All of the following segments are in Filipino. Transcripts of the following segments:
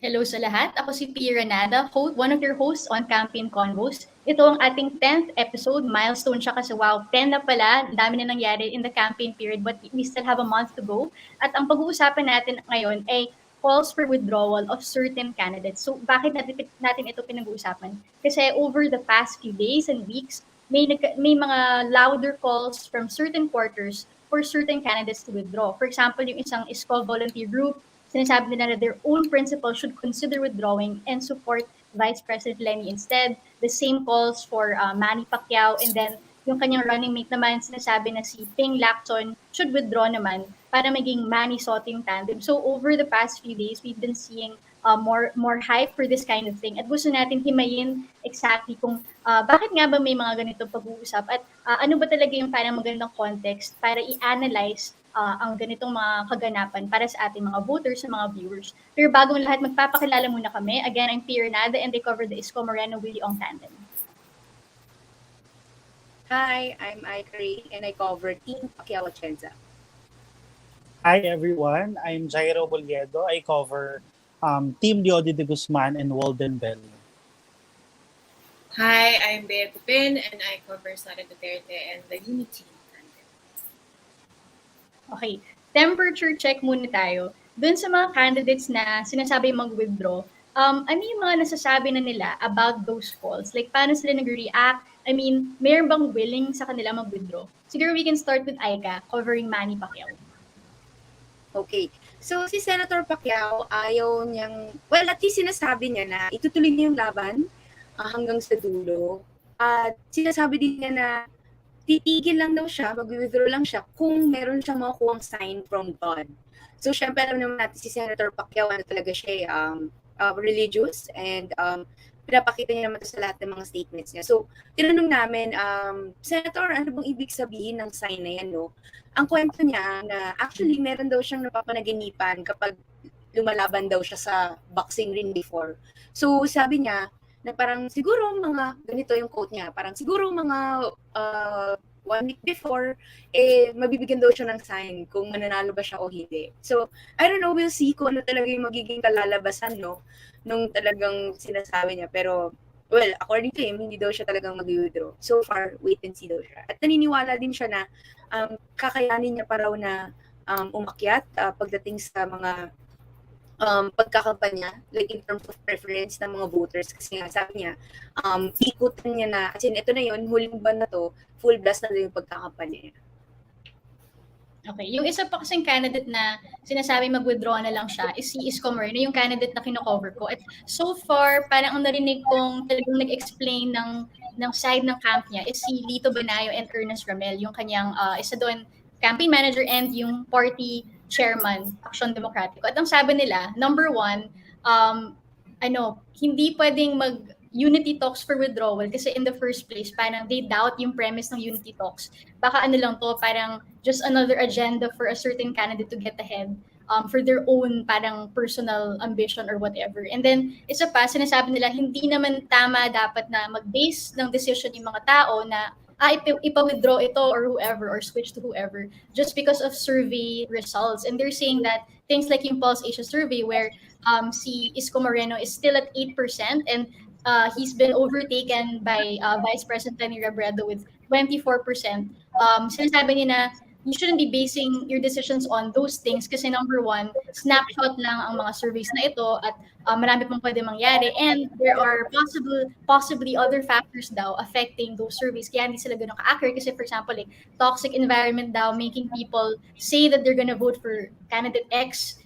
Hello sa lahat. Ako si P. Renada, one of your hosts on Campaign Convos. Ito ang ating 10th episode, milestone siya kasi wow, 10 na pala, ang dami na nangyari in the campaign period but we still have a month to go. At ang pag-uusapan natin ngayon ay calls for withdrawal of certain candidates. So bakit natin ito pinag-uusapan? Kasi over the past few days and weeks, may mga louder calls from certain quarters for certain candidates to withdraw. For example, yung isang ISCO volunteer group, sinasabi nila na their own principal should consider withdrawing and support Vice President Lenny instead. The same calls for Manny Pacquiao, and then yung kanyang running mate naman sinasabi na si Ping Lacson should withdraw naman para maging Manny Soto yung tandem. So over the past few days, we've been seeing more hype for this kind of thing. At gusto natin himayin exactly kung bakit nga ba may mga ganito pag-uusap at ano ba talaga yung parang magandang context para i-analyze ang ganitong mga kaganapan para sa ating mga voters sa mga viewers. Pero bagong lahat, magpapakilala muna kami. Again, I'm Pierre Nada and I cover the Isko Moreno Willie Ong tandem. Hi, I'm Ikari and I cover Team Pacquiao Chenza. Hi everyone, I'm Jairo Boliedo. I cover Team Leody de Guzman and Walden Bell. Hi, I'm Bea Pupin and I cover Sara Duterte and the Unity. Okay, temperature check muna tayo. Doon sa mga candidates na sinasabi mag-withdraw, ano yung mga nasasabi na nila about those calls? Like, paano sila nag-react? I mean, mayroon bang willing sa kanila mag-withdraw? Siguro we can start with Aika, covering Manny Pacquiao. Okay. So, si Senator Pacquiao, ayaw niyang, well, at least sinasabi niya na itutuloy niya yung laban hanggang sa dulo. At sinasabi din niya na titigil lang daw siya, mag-withdraw lang siya kung meron siyang makukuhang sign from God. So, syempre, alam naman natin si Senator Pacquiao, ano talaga siya, religious and pinapakita niya naman sa lahat ng mga statements niya. So, tinanong namin, Senator, ano bang ibig sabihin ng sign na yan, no? Ang kwento niya na actually meron daw siyang napapanaginipan kapag lumalaban daw siya sa boxing ring before. So, sabi niya, na parang siguro mga, ganito yung quote niya, parang siguro mga 1 week before, mabibigyan daw siya ng sign kung mananalo ba siya o hindi. So, I don't know, we'll see kung ano talaga yung magiging kalalabasan, no, nung talagang sinasabi niya. Pero, well, according to him, hindi daw siya talagang mag-withdraw. So far, wait and see daw siya. At naniniwala din siya na kakayanin niya pa raw na umakyat pagdating sa mga pagkakampanya, like in terms of preference ng mga voters. Kasi nga, sabi niya, ikutan niya na, kasi ito na yun, huling ban na to, full blast na yung pagkakampanya niya. Okay. Yung isa pa kasing candidate na sinasabi mag-withdraw na lang siya is si Isko Moreno, yung candidate na kino-cover ko. At so far, parang ang narinig kong talagang nag-explain ng side ng camp niya is si Lito Banayo and Ernest Ramel, yung kanyang isa doon campaign manager and yung party chairman, Action Democratico. At ang sabi nila, number one, hindi pwedeng unity talks for withdrawal kasi in the first place, parang they doubt yung premise ng unity talks. Baka ano lang to, parang just another agenda for a certain candidate to get ahead for their own parang personal ambition or whatever. And then, isa pa, sinasabi nila, hindi naman tama dapat na mag-base ng decision yung mga tao na ipa-withdraw ito or whoever or switch to whoever just because of survey results. And they're saying that things like yung Pulse Asia survey where si Isko Moreno is still at 8% and he's been overtaken by Vice President Lenny Robredo with 24%. Sinasabi niya na you shouldn't be basing your decisions on those things kasi number one, snapshot lang ang mga surveys na ito at marami pang pwede mangyari and there are possibly other factors daw affecting those surveys kaya hindi sila ganun ka-accurate kasi for example, like, toxic environment daw making people say that they're gonna vote for candidate X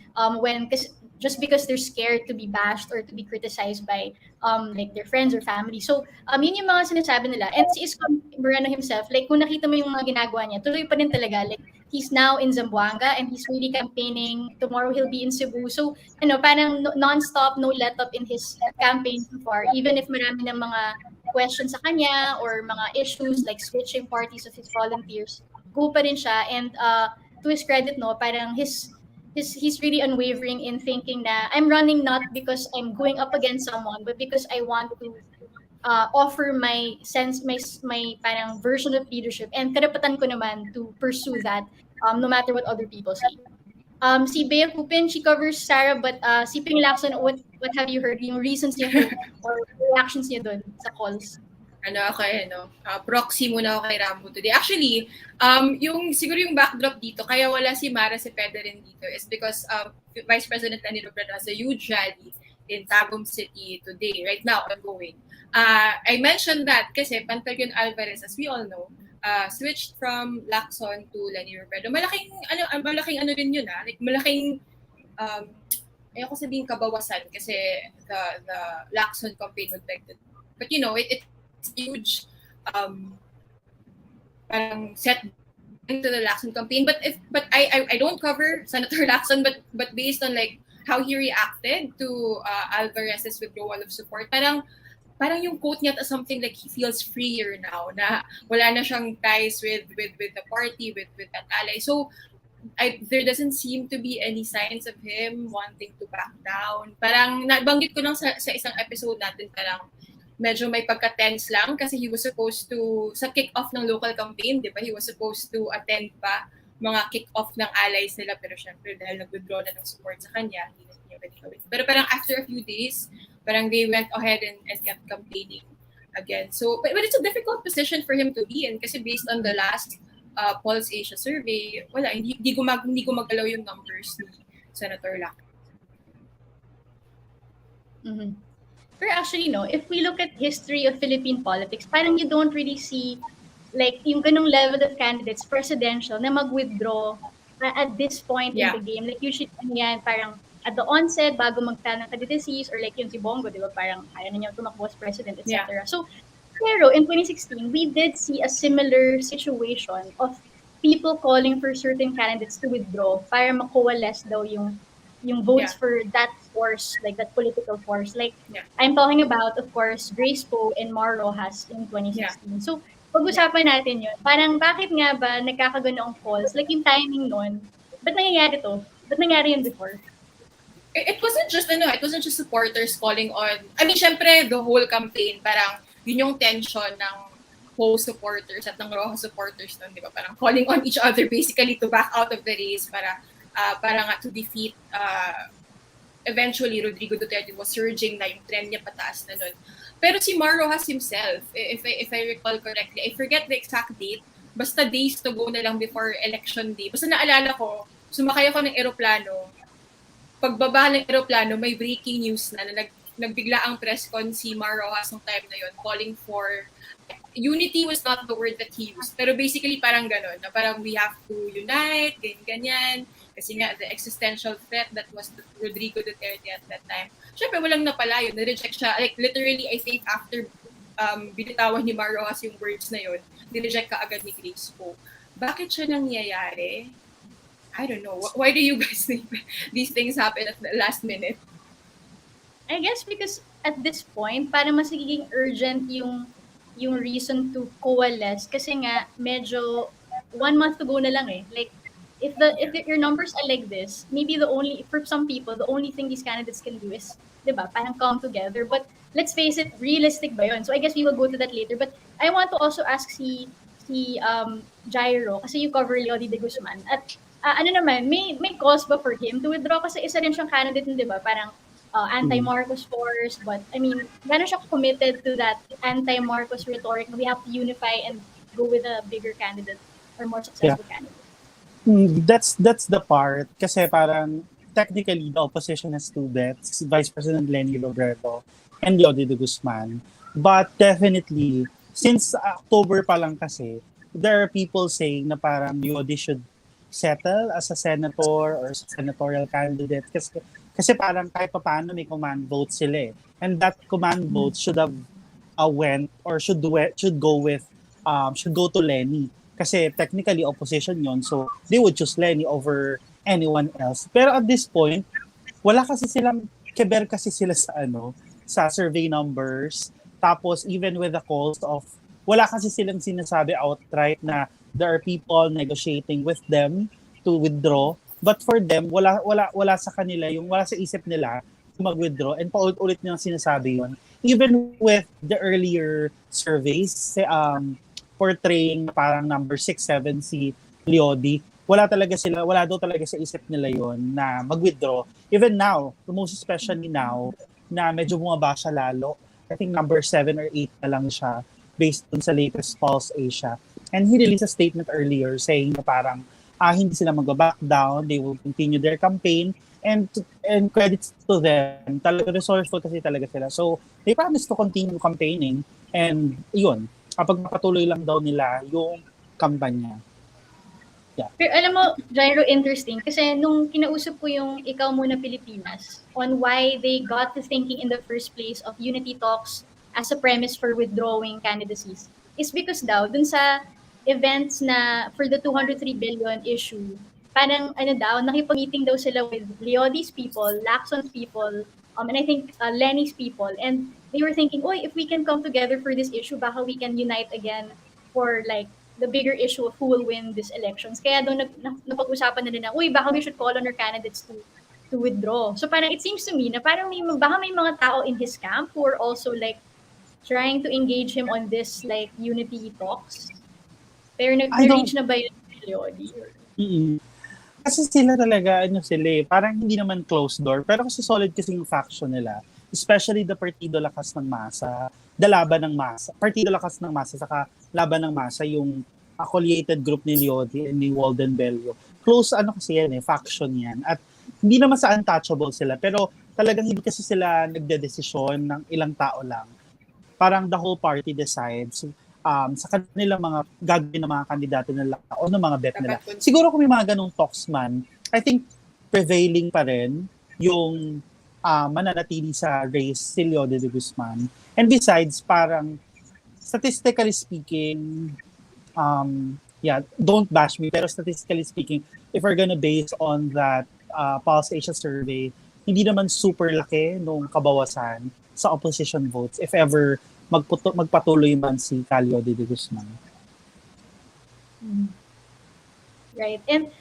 just because they're scared to be bashed or to be criticized by like their friends or family. So, yun yung mga sinasabi nila. And si Isko Moreno himself, like kung nakita mo yung mga ginagawa niya, tuloy pa rin talaga. Like, he's now in Zamboanga and he's really campaigning. Tomorrow he'll be in Cebu. So, parang non-stop, no let-up in his campaign so far. Even if marami ng mga questions sa kanya or mga issues like switching parties of his volunteers, go pa rin siya. And to his credit, no, parang he's really unwavering in thinking that I'm running not because I'm going up against someone, but because I want to offer my parang version of leadership and karapatan ko naman to pursue that no matter what other people say. Si Bea Cupin, she covers Sarah, but si Ping Lacson, what have you heard? Yung reasons niya to, or reactions niya dun sa calls? Proxy muna ako kay Rambo today. Actually, siguro yung backdrop dito, kaya wala si Mara Cepeda rin dito is because Vice President Lenny Robredo has a huge rally in Tagum City today, right now, ongoing. I mentioned that kasi Pantaleon Alvarez, as we all know, switched from Lacson to Lenny Robredo. Malaking ano rin yun, like malaking ayoko sabihin kabawasan kasi the Lacson campaign would beg to. But it's huge parang set into the Lacson campaign. But I don't cover Senator Lacson, but based on like how he reacted to Alvarez's withdrawal of support, parang yung quote niya something like he feels freer now na wala na siyang ties with the party, with that ally. So there doesn't seem to be any signs of him wanting to back down. Parang nabanggit ko lang sa isang episode natin, parang medyo may pagka-tense lang kasi he was supposed to, sa kick-off ng local campaign, di ba, he was supposed to attend pa mga kick-off ng allies nila, pero syempre dahil nag-withdraw na ng support sa kanya, hindi na niya pwede gawin. Pero parang after a few days, parang they went ahead and kept campaigning again. So, but it's a difficult position for him to be in kasi based on the last Pulse Asia survey, wala, hindi gumagalaw yung numbers ni Senator Lac. Mm-hmm. Pero actually, no, if we look at history of Philippine politics, parang you don't really see like yung ganung level of candidates presidential na mag-withdraw at this point in the game. Like usually, yan, parang at the onset, bago magtala ng candidacies, or like yung si Bongo, di ba, parang ayaw na niya tumakbo as president, etc. Yeah. So, pero in 2016, we did see a similar situation of people calling for certain candidates to withdraw para ma-coalesce daw yung votes for that force, like that political force. Like, I'm talking about, of course, Grace Poe and Mar Rojas in 2016. Yeah. So, pag-usapan natin yun. Parang bakit nga ba nagkakaganoong calls? Like yung timing nun, ba't nangyayari to? Ba't nangyari yun before? It wasn't just supporters calling on, I mean, syempre, the whole campaign, parang yun yung tension ng Poe supporters at ng Rojas supporters nun, di ba? Parang calling on each other basically to back out of the race para nga to defeat eventually Rodrigo Duterte was surging na yung trend niya pataas na nun. Pero si Mar Rojas himself, if I recall correctly, I forget the exact date, basta days to go na lang before election day. Basta naalala ko, sumakay ako ng eroplano, pagbaba ng eroplano, may breaking news na nagbigla ang press con si Mar Rojas ng time na yon, calling for unity was not the word that he used. Pero basically parang gano'n, na parang we have to unite, ganyan. Kasi nga, the existential threat that was Rodrigo Duterte at that time. Siyempre, walang napalayo. Na-reject siya. Like, literally, I think after binitawan ni Mar Rojas yung words na yun, nireject ka agad ni Grace Poe. Bakit siya nangyayari? I don't know. Why do you guys think these things happen at the last minute? I guess because at this point, parang mas nagiging urgent yung reason to coalesce. Kasi nga, medyo 1 month to go na lang eh. Like, if your numbers are like this, maybe for some people, the only thing these candidates can do is, diba, parang come together. But let's face it, realistic ba yun? So I guess we will go to that later. But I want to also ask si Jairo, kasi you cover Leody de Guzman. At ano naman, may cause ba for him to withdraw? Kasi isa rin siyang candidate, diba? Parang anti-Marcos force. But I mean, gano'n siya committed to that anti-Marcos rhetoric na we have to unify and go with a bigger candidate or more successful candidate. That's the part kasi parang technically the opposition has two bets, Vice President Lenny Robredo and Leody de Guzman. But definitely, since October pa lang kasi, there are people saying na parang Leody should settle as a senator or senatorial candidate kasi parang kahit pa paano may command vote sila eh. And that command vote should have went or should go to Lenny. Kasi technically opposition yon, so they would choose Lenny over anyone else. Pero at this point, keber kasi sila sa survey numbers. Tapos even with the calls of, wala kasi silang sinasabi outright na there are people negotiating with them to withdraw. But for them, wala sa kanila, wala sa isip nila mag-withdraw, and paulit-ulit nilang sinasabi yon. Even with the earlier surveys, portraying parang number 6, 7 si Leody, wala daw talaga sa isip nila yon na mag-withdraw. Even now, most especially now, na medyo bumaba siya lalo. I think number 7 or 8 na lang siya based on sa latest Pulse Asia. And he released a statement earlier saying na parang hindi sila mag-back down, they will continue their campaign, and credits to them, talaga resourceful kasi talaga sila. So, they promise to continue campaigning, and yun, kapag mapatuloy lang daw nila yung kampanya. Yeah. Pero alam mo, Jairo, interesting. Kasi nung kinausap ko yung Ikaw Muna Pilipinas on why they got to thinking in the first place of unity talks as a premise for withdrawing candidacies, is because daw, dun sa events na for the 203 billion issue, parang nakipag-meeting daw sila with Leodis people, Lacson's people, and I think Lenny's people. And they were thinking, if we can come together for this issue, baka we can unite again for like the bigger issue of who will win these elections. Kaya doon napag-usapan na rin na, baka we should call on our candidates to withdraw. So parang it seems to me na parang baka may mga tao in his camp who are also like trying to engage him on this like unity talks. Pero nag-reach na ba yun si Leody? Kasi sila talaga, parang hindi naman closed door, pero kasi solid kasi yung faction nila. Especially the Partido Lakas ng Masa, Partido Lakas ng Masa, saka Laban ng Masa, yung affiliated group ni Leody and ni Walden Bello. Close kasi yan faction yan. At hindi naman sa untouchable sila, pero talagang hindi kasi sila nagdedesisyon ng ilang tao lang. Parang the whole party decides sa kanilang mga gagawin ng mga kandidato nila o ng mga bet nila. Siguro kung may mga ganung talks man, I think prevailing pa rin yung mananatili sa race si Leody de Guzman. And besides, parang statistically speaking, don't bash me, pero statistically speaking, if we're gonna base on that Pulse Asia survey, hindi naman super laki nung kabawasan sa opposition votes if ever magpatuloy man si Leody de Guzman. Right. And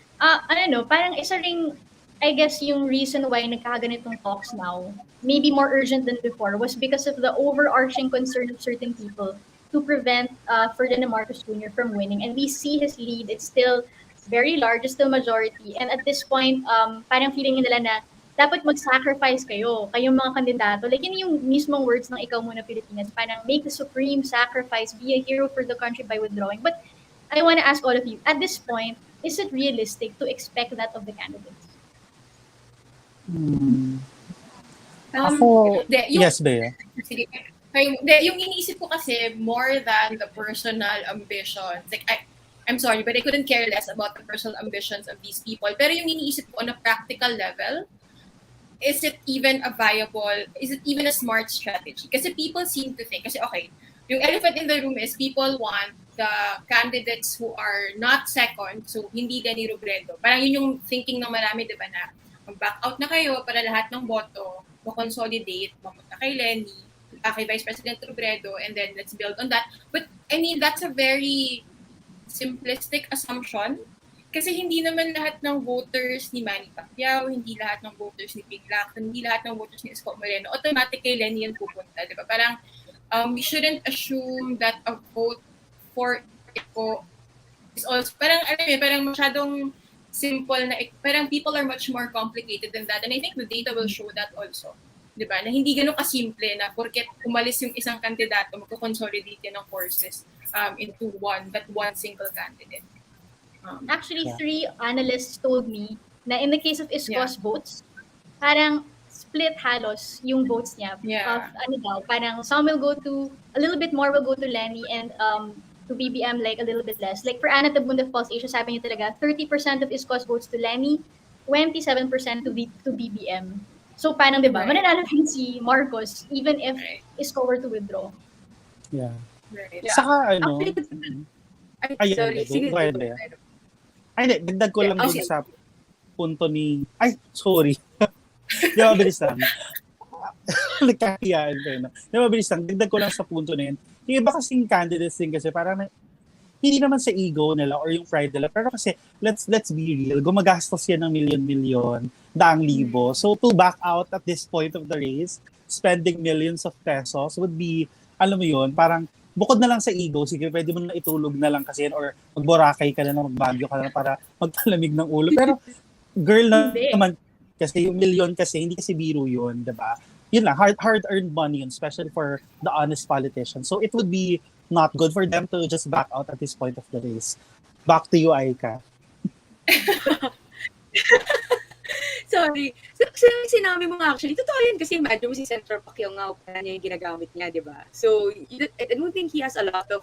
parang isa ring, I guess yung reason why nagkakaganitong talks now, maybe more urgent than before, was because of the overarching concern of certain people to prevent Ferdinand Marcos Jr. from winning. And we see his lead, it's still very large, it's still majority. And at this point, parang feeling nila na dapat mag-sacrifice kayong mga kandidato. Like, yun yung mismong words ng Ikaw Muna Pilipinas, parang make the supreme sacrifice, be a hero for the country by withdrawing. But I want to ask all of you, at this point, is it realistic to expect that of the candidates? Yes, Bea. Sige. Yung iniisip ko kasi more than the personal ambitions. Like, I'm sorry, but I couldn't care less about the personal ambitions of these people. Pero yung iniisip ko on a practical level, is it even a smart strategy? Kasi people seem to think, yung elephant in the room is people want the candidates who are not second, so hindi Lenny Robredo. Parang yun yung thinking ng marami, di ba, na mag-back out na kayo para lahat ng boto, ma-consolidate, mapunta kay Lenny, kay Vice President Robredo, and then let's build on that. But, that's a very simplistic assumption. Kasi hindi naman lahat ng voters ni Manny Pacquiao, hindi lahat ng voters ni Ping Lacson, hindi lahat ng voters ni Isko Moreno, automatic kay Lenny yan pupunta, di ba? Parang, we shouldn't assume that a vote for Isko is also, parang masyadong simple na, parang people are much more complicated than that. And I think the data will show that also. Di ba? Na hindi ganun kasimple na porket umalis yung isang kandidato, magko-consolidate yan ng forces into one single candidate. Actually, 3 analysts told me na in the case of Isko's votes, parang split halos yung votes niya. Yeah. Parang some will go to, a little bit more will go to Lenny and to BBM like a little bit less. Like for Ana Tabunda Pulse Asia, sabi niya talaga, 30% of Isko's votes to Lenny, 27% to BBM. So parang, di ba, mananalo rin si Marcos even if Isko were to withdraw. Yeah. Right. Saka Sorry, sige. Dagdag ko lang din sa punto ni... sorry. Di ba, mabilis lang. Nagkakiyaan ko yun. Di ba, mabilis lang. Dagdag ko lang sa punto na yun. Yung iba kasing candidates din kasi parang hindi naman sa ego nila or yung pride nila. Pero kasi, let's be real. Gumagastos yan ng milyon-milyon, daang libo. So, to back out at this point of the race, spending millions of pesos would be, alam mo yun, parang bukod na lang sa ego, sige, pwede mo na itulog na lang kasi or magborakay ka na lang, magbagyo ka na lang para magpalamig ng ulo. Pero girl Hindi. naman kasi yung million kasi, hindi kasi biro yun, diba? Yun lang, hard-earned money yun, especially for the honest politicians. So it would be not good for them to just back out at this point of the race. Back to you, Aika. Sorry. So, sinabi mo nga actually, totoo yun kasi imagine mo si Senator Pacquiao nga, parang niya yung ginagamit niya, di ba? So, I don't think he has a lot of,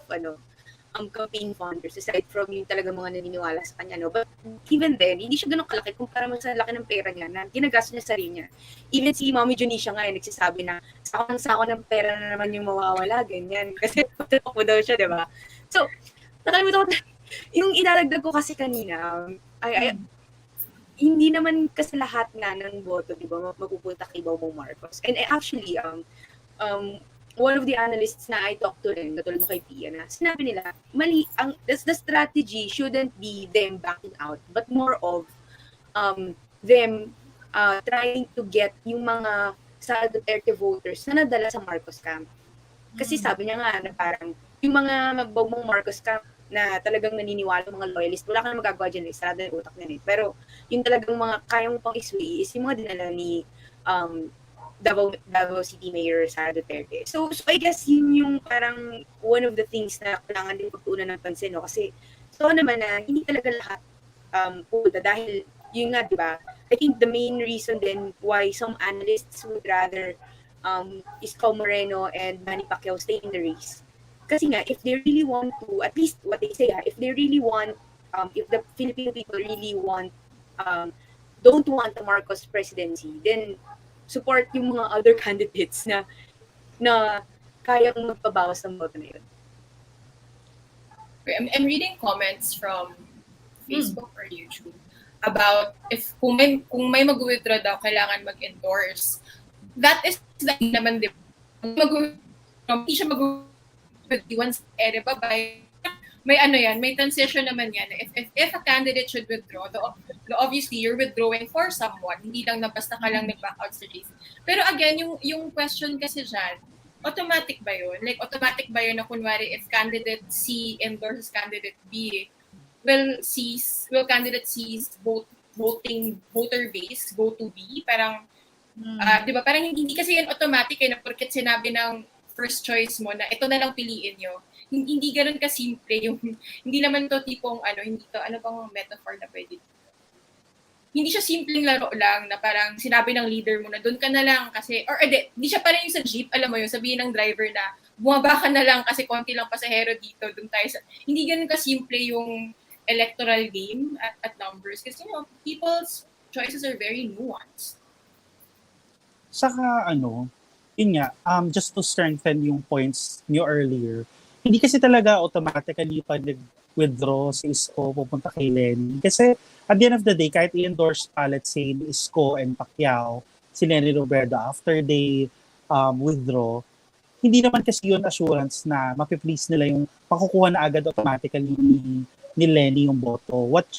campaign funders aside from yung talaga mga naniniwala sa kanya, no? But even then, hindi siya ganun kalaki kumpara mo sa laki ng pera niya na ginagastos niya sa sarili niya. Even si Mommy Junisha nga, nagsasabi na, sako ng pera na naman yung mawawala, ganyan. Kasi patapok mo daw siya, di ba? So, nakalimutan ko, yung inaragdag ko kasi kanina, hindi naman kasi lahat nga ng boto, di ba, mapupunta kay Bongbong Marcos. And actually, one of the analysts na I talked to rin, katulad mo kay Pia, na sinabi nila, mali, the strategy shouldn't be them backing out, but more of them trying to get yung mga sa Duterte voters na nadala sa Marcos camp. Kasi sabi niya nga na parang yung mga Bongbong Marcos camp na talagang naniniwala mga loyalist, wala kang magagawa dyan, sarado yung utak nila. Pero yung talagang mga kaya mo pang isway is yung mga dinala ni Davao City Mayor Sara Duterte. So I guess yun yung parang one of the things na kailangan din pagtuunan ng pansin, no? Kasi so naman na hindi talaga lahat pupunta dahil yun nga, di ba? I think the main reason then why some analysts would rather Isko Moreno and Manny Pacquiao stay in the race. Kasi nga, if they really want to, at least what they say, if they really want, if the Filipino people really want, don't want the Marcos presidency, then support yung mga other candidates na kayang magpabawas ng boto na yun. I'm reading comments from Facebook or YouTube about if kung may mag-withdraw daw, kailangan mag-endorse. That is the naman, di ba? Hindi siya once bye. May may transition naman yan. If a candidate should withdraw, obviously you're withdrawing for someone, hindi lang na basta ka lang nag-back out sa race. Pero again, yung question kasi dyan, automatic ba yun? Like, automatic ba yun na kunwari if candidate C endorses candidate B, will candidate C's voter base go to B? Parang, di ba, parang hindi kasi yan automatic na porket sinabi ng first choice mo na ito na lang piliin nyo. Hindi ganoon ka-simple yung, hindi naman to tipong, hindi to, ano bang metaphor na pwede. Hindi siya simpleng laro lang na parang sinabi ng leader mo na doon ka na lang kasi, or hindi siya parang yung sa jeep, alam mo yun, sabihin ng driver na bumaba ka na lang kasi konti lang pasahero dito, doon tayo sa, hindi ganoon ka-simple yung electoral game at numbers kasi, people's choices are very nuanced. Saka yun nga, just to strengthen yung points niyo earlier, hindi kasi talaga automatically pag nag-withdraw si Isko pupunta kay Lenny. Kasi at the end of the day, kahit i-endorse pa, let's say, ni Isko and Pacquiao, si Lenny Robredo after they withdraw, hindi naman kasi yun assurance na mapiplease nila yung makukuha na agad automatically ni Lenny yung boto. What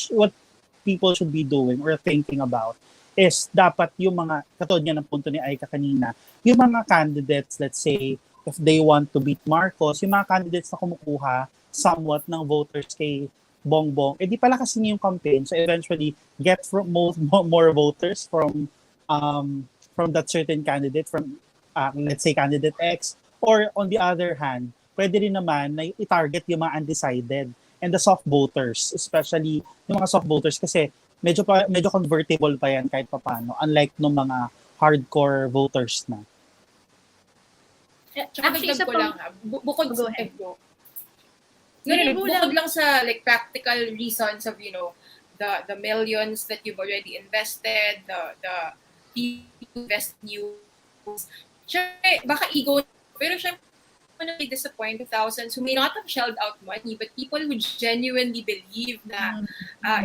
people should be doing or thinking about is dapat yung mga, katulad nga ng punto ni Aika kanina, yung mga candidates, let's say, if they want to beat Marcos, yung mga candidates na kumukuha somewhat ng voters kay Bongbong, di pala kasi niya yung campaign. So eventually, get more voters from that certain candidate, from let's say candidate X. Or on the other hand, pwede rin naman na i-target yung mga undecided and the soft voters, especially yung mga soft voters kasi medyo convertible pa yan kahit papaano, unlike nung mga hardcore voters na. Actually, ko lang bukod lang sa like practical reasons of the millions that you've already invested, the people invest new. Syempre, baka ego, pero syempre be disappointed thousands who may not have shelled out money, but people who genuinely believe na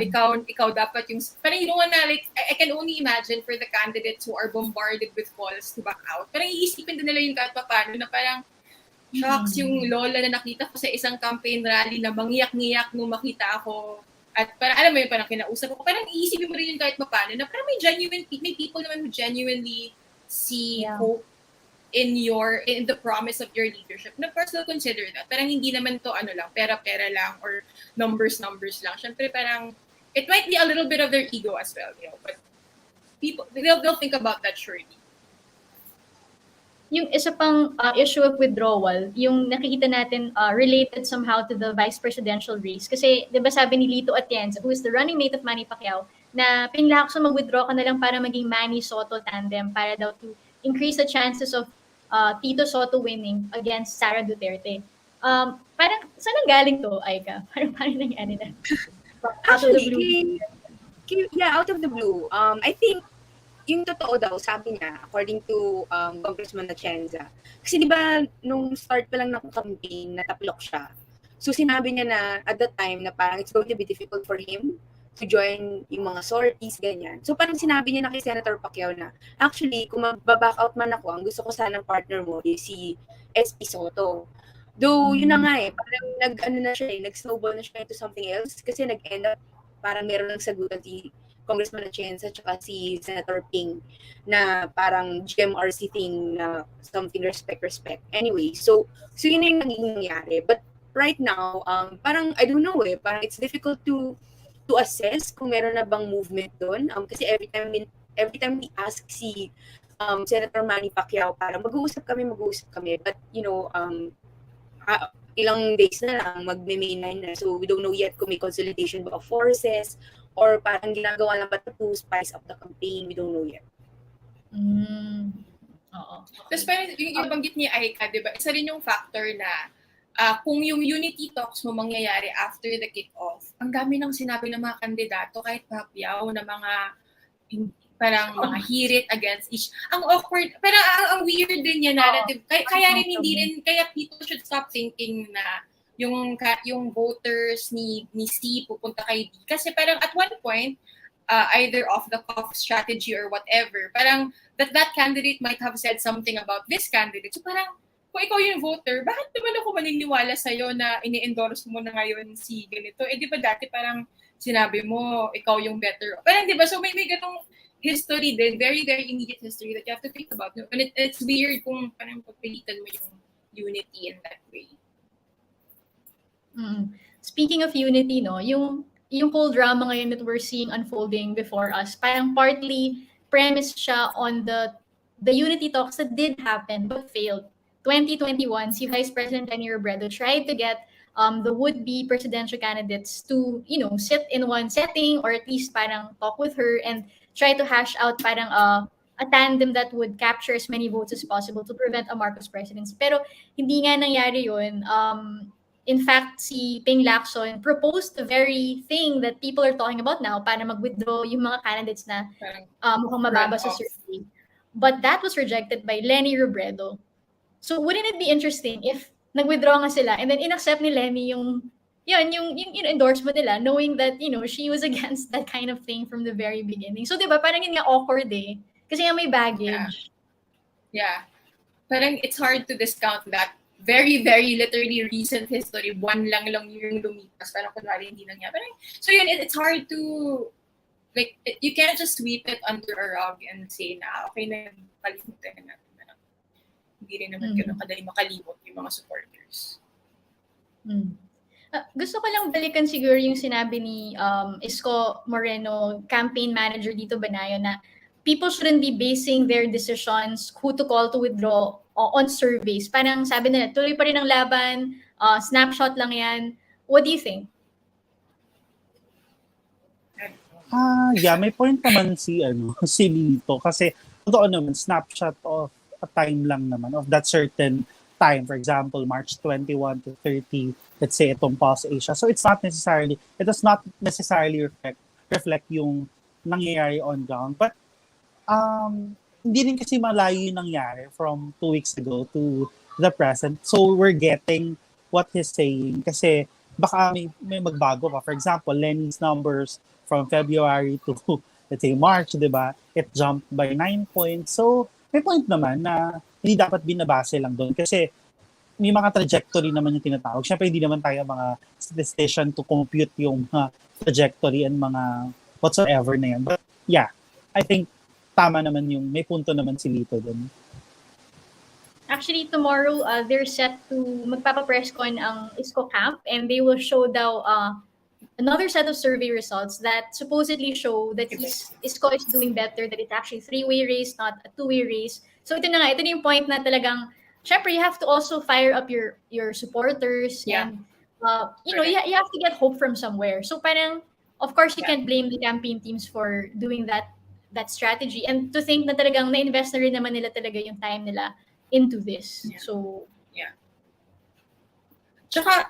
ikaw dapat yung, parang like, I can only imagine for the candidates who are bombarded with calls to back out. Parang iisipin din nila yung kahit paano na parang, shocks, yung lola na nakita ko sa isang campaign rally na mangiyak-ngiyak nung makita ako. At parang, alam mo yun, parang kinausap ko, parang iisipin mo rin yung kahit paano na parang may people naman who genuinely see hope in the promise of your leadership, and of course they'll consider that. Parang hindi naman to ano lang, pera-pera lang or numbers lang. Syempre parang it might be a little bit of their ego as well, but people they'll think about that surely. Yung isa pang issue of withdrawal, yung nakikita natin related somehow to the vice presidential race. Kasi, di ba sabi ni Lito Atienza, who is the running mate of Manny Pacquiao, na pinlakso mag-withdraw ka na lang para maging Manny Soto tandem para daw to increase the chances of Tito Soto winning against Sara Duterte. Parang, saan ang galing to, Aika? Parang nangyari na? Out of the blue. Out of the blue. I think yung totoo daw, sabi niya, according to Congressman Atienza, kasi di ba, nung start pa lang ng campaign, nataplok siya. So sinabi niya na, at that time, na parang it's going to be difficult for him to join yung mga sorties, ganyan. So parang sinabi niya na kay Senator Pacquiao na, actually, kung mag-back out man ako, ang gusto ko sanang partner mo is si SP Soto. Though, yun na nga parang nag-snowball na siya into something else kasi nag-end up, parang meron ng sagutan si Congressman Atienza at si Senator Ping na parang GMRC thing na something respect. Anyway, so yun na yung naging nangyari. But right now, parang I don't know parang it's difficult to assess kung meron na bang movement doon. Kasi every time we ask si Senator Manny Pacquiao, parang mag-uusap kami. But ilang days na lang mag-May 9 na. So we don't know yet kung may consolidation ba of forces or parang ginagawa lang ba to spice up the campaign. We don't know yet. Oo. Tapos parang yung banggit ni Aika, di ba, isa rin yung factor na kung yung unity talks mo mangyayari after the kick-off, ang dami nang sinabi ng mga kandidato, kahit Pacquiao, na mga parang mga hirit against each. Ang awkward, pero ang weird din niya narrative. Kaya people should stop thinking na yung voters ni C pupunta kay D. Kasi parang at one point, either off the cuff strategy or whatever, parang that candidate might have said something about this candidate. So parang, kung ikaw yung voter, bakit naman ako maniniwala sa'yo na ini-endorse mo na ngayon si ganito? Eh di ba dati parang sinabi mo, ikaw yung better. Parang di ba? So may ganong history din, very, very immediate history that you have to think about. And it's weird kung parang pagpilitan mo yung unity in that way. Speaking of unity, no, yung whole drama ngayon that we're seeing unfolding before us, parang partly premised siya on the unity talks that did happen but failed. 2021, si Vice President Lenny Robredo tried to get the would-be presidential candidates to, sit in one setting or at least parang talk with her and try to hash out parang a tandem that would capture as many votes as possible to prevent a Marcos presidency. Pero hindi nga nangyari yun. In fact, si Ping Lacson proposed the very thing that people are talking about now para mag-withdraw yung mga candidates na mukhang mababa sa survey. But that was rejected by Lenny Robredo. So wouldn't it be interesting if nag-withdraw nga sila and then inaccept ni Lenny yung endorsement nila, knowing that, she was against that kind of thing from the very beginning. So, di ba, parang yun nga awkward kasi nga may baggage. Yeah. Parang it's hard to discount that very, very literally recent history. Buwan lang yung lumipas. Parang kunwari hindi nangyari. So yun, it's hard to, you can't just sweep it under a rug and say na, okay na, kalimutan natin. Hindi rin naman ganun kadali makalimot yung mga supporters. Gusto ko lang balikan siguro yung sinabi ni Isko Moreno, campaign manager dito Banayo, na people shouldn't be basing their decisions who to call to withdraw on surveys. Parang sabi nila, tuloy pa rin ang laban, snapshot lang yan. What do you think? May point naman si Lito kasi totoo naman, snapshot of a time lang naman of that certain time. For example, March 21 to 30, let's say itong Pulse Asia. So it does not necessarily reflect yung nangyayari on ground. But hindi rin kasi malayo yung nangyari from 2 weeks ago to the present. So we're getting what he's saying kasi baka may magbago pa. For example, Lenny's numbers from February to, let's say, March, di ba? It jumped by 9 points. So may point naman na hindi dapat binabase lang doon kasi may mga trajectory naman yung tinatawag. Siyempre, hindi naman tayo mga statistician to compute yung mga trajectory and mga whatsoever na yan. But yeah, I think tama naman may punto naman si Lito doon. Actually, tomorrow, they're set to magpapa-presscon ang ISCO camp, and they will show daw another set of survey results that supposedly show that ISCO is doing better, that it's actually three-way race, not a two-way race. So ito na nga, ito na yung point na talagang, syempre, you have to also fire up your supporters, Yeah. and you have to get hope from somewhere. So parang, of course, you Yeah. can't blame the campaign teams for doing that strategy, and to think na talagang na-invest na rin naman nila talaga yung time nila into this. Yeah. So, Tsaka,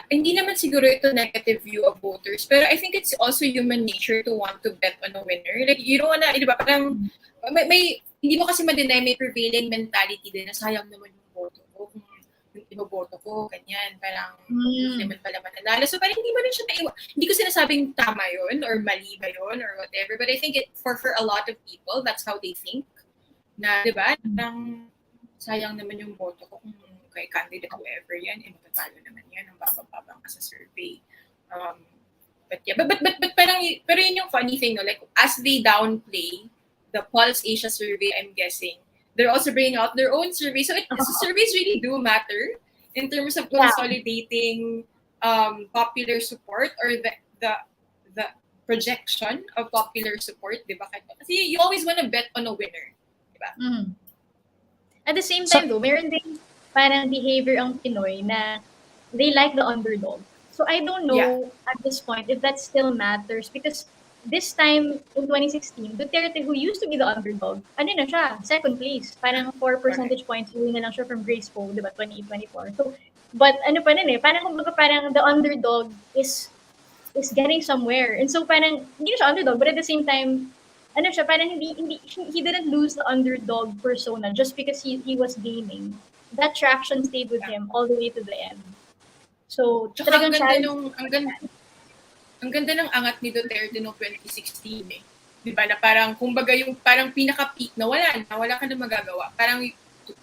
hindi naman siguro ito negative view of voters, pero I think it's also human nature to want to bet on a winner. Like, you don't wanna, di ba, parang, hindi mo kasi ma-deny, may prevailing mentality din na sayang naman yung boto ko. Kung yung iboboto ko, ganyan, parang, hindi naman pala mananalo. So, parang hindi mo rin siya naiwa. Hindi ko sinasabing tama yun, or mali ba yun, or whatever, but I think for a lot of people, that's how they think. Na, di ba, parang, sayang naman yung boto ko kung kay candidate whoever yan, matatalo naman yan, ang babang ka sa survey. But yeah, but parang, pero yun yung funny thing, no? Like, as they downplay the Pulse Asia survey, I'm guessing, they're also bringing out their own survey. So surveys really do matter in terms of consolidating popular support, or the projection of popular support, di ba? Kasi you always want to bet on a winner, di ba? At the same time, though, meron din parang behavior ang Pinoy na they like the underdog. So I don't know at this point if that still matters, because this time in 2016, Duterte, who used to be the underdog, ano na siya, second place. Parang 4 percentage points away na lang siya from Grace Poe, di ba, 2024. So, but ano pa nun parang the underdog is getting somewhere. And so parang, hindi siya underdog, but at the same time, ano siya, parang he didn't lose the underdog persona just because he was gaining. That traction stayed with him all the way to the end. So, tsaka talagang ang ganda ng angat ni Duterte noong 2016 eh. Di ba, na parang, kumbaga yung parang pinaka-peak na wala ka na magagawa. Parang 2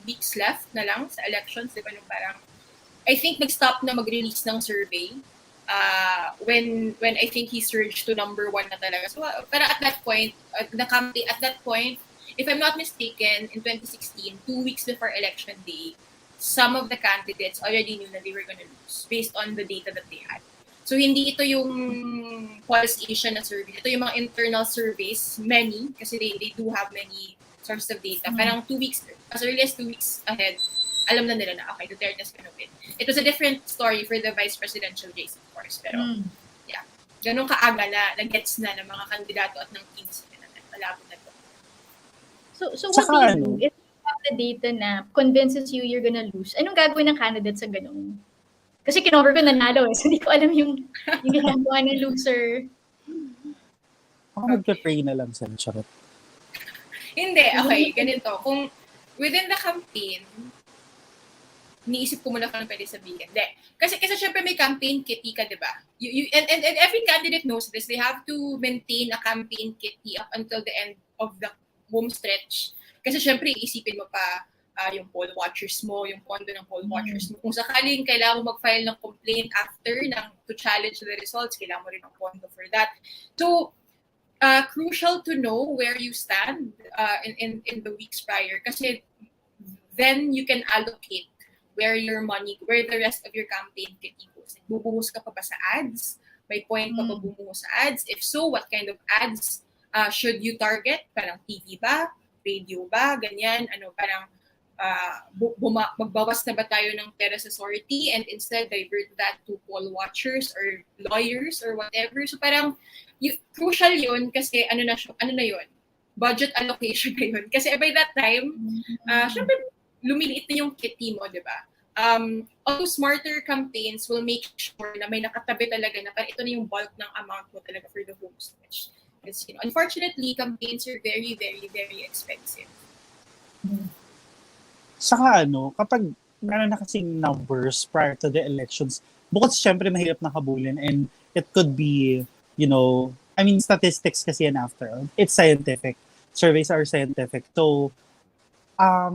weeks left na lang sa elections, di ba, nung parang, I think nag-stop na mag-release ng survey when I think he surged to number 1 na talaga. So, parang at that point, if I'm not mistaken, in 2016, 2 weeks before election day, some of the candidates already knew that they were going to lose based on the data that they had. So, hindi ito yung Pulse Asia na survey. Ito yung mga internal surveys, many, kasi they do have many sources of data. Parang 2 weeks, as early as 2 weeks ahead, alam na nila na, okay, Duterte's gonna win. It was a different story for the vice presidential race, of course. Pero, yeah, ganun kaaga na gets na ng mga kandidato at ng teams na malabo na to. So what do you do if you have the data na convinces you you're gonna lose? Anong gagawin ng candidate sa ganun? Kasi kinover ko nanalo so hindi ko alam yung ginagawa ng loser. Ako magpe-pray na lang sila, charot. Hindi, okay, ganito. Kung within the campaign, niisip ko muna kung pwede sabihin. Hindi. Kasi syempre may campaign kitty ka, di ba? And every candidate knows this. They have to maintain a campaign kitty up until the end of the home stretch. Kasi syempre, iisipin mo pa yung poll watchers mo, yung pondo ng poll watchers mo. Kung sakaling kailangan mo mag-file ng complaint after to challenge the results, kailangan mo rin ng pondo for that. So, crucial to know where you stand in the weeks prior. Kasi then you can allocate where the rest of your campaign kitty goes. Bubuhos ka pa ba sa ads? May point ka pa bumuhos sa ads? If so, what kind of ads should you target? Parang TV ba? Radio ba? Ganyan. Parang magbawas na ba tayo ng terrace authority and instead divert that to poll watchers or lawyers or whatever. So parang crucial yun kasi ano na yun? Budget allocation na yun. Kasi by that time, syempre lumiliit na yung kitty mo, di ba? Although smarter campaigns will make sure na may nakatabi talaga na parang ito na yung bulk ng amount mo talaga for the home stretch. Because, unfortunately, campaigns are very, very, very expensive. Saka kapag meron na kasing numbers prior to the elections, bukod syempre mahirap na habulin and it could be, statistics kasi yan after all. It's scientific. Surveys are scientific. So,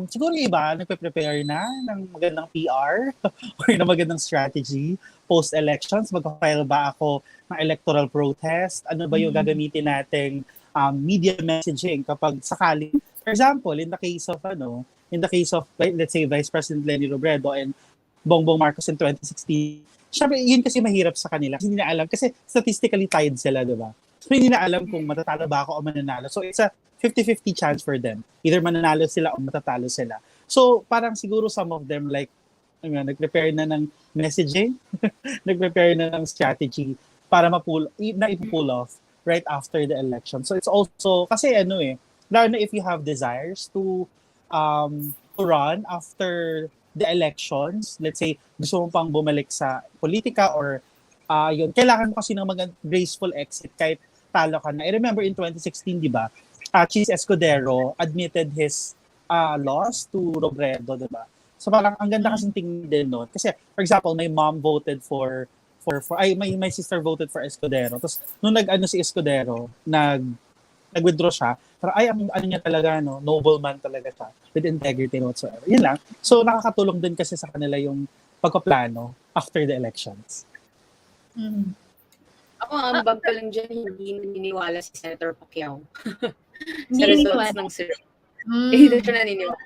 siguro yung iba, nagpe-prepare na ng magandang PR or na magandang strategy post-elections. Mag-file ba ako ng electoral protest? Ano ba yung gagamitin nating media messaging kapag sakali? For example, in the case of in the case of, let's say, Vice President Leni Robredo and Bongbong Marcos in 2016, syempre, yun kasi mahirap sa kanila. Hindi na alam, kasi statistically tied sila, di ba? So, hindi na alam kung matatalo ba ako o mananalo. So, it's a 50-50 chance for them. Either mananalo sila o matatalo sila. So, parang siguro some of them, like, nag-prepare na ng messaging, nag-prepare na ng strategy para ipull off right after the election. So, it's also, kasi lalo na if you have desires to run after the elections, let's say, gusto mo pang bumalik sa politika or yun, kailangan mo kasi ng mga graceful exit kahit talo ka na. I remember in 2016, di ba, Cheese Escudero admitted his loss to Robredo, di ba? So parang ang ganda kasing tingin din noon. Kasi, for example, my mom voted my sister voted for Escudero. Tapos, nung si Escudero, nag-withdraw siya, parang ano niya talaga, nobleman talaga siya, with integrity and whatsoever. Yun lang. So, nakakatulong din kasi sa kanila yung pagpaplano after the elections. Mm. Ako, ang bag ko lang dyan, hindi naniniwala si Senator Pacquiao. Hindi sa results naniniwala. ng survey. Hindi siya naniniwala.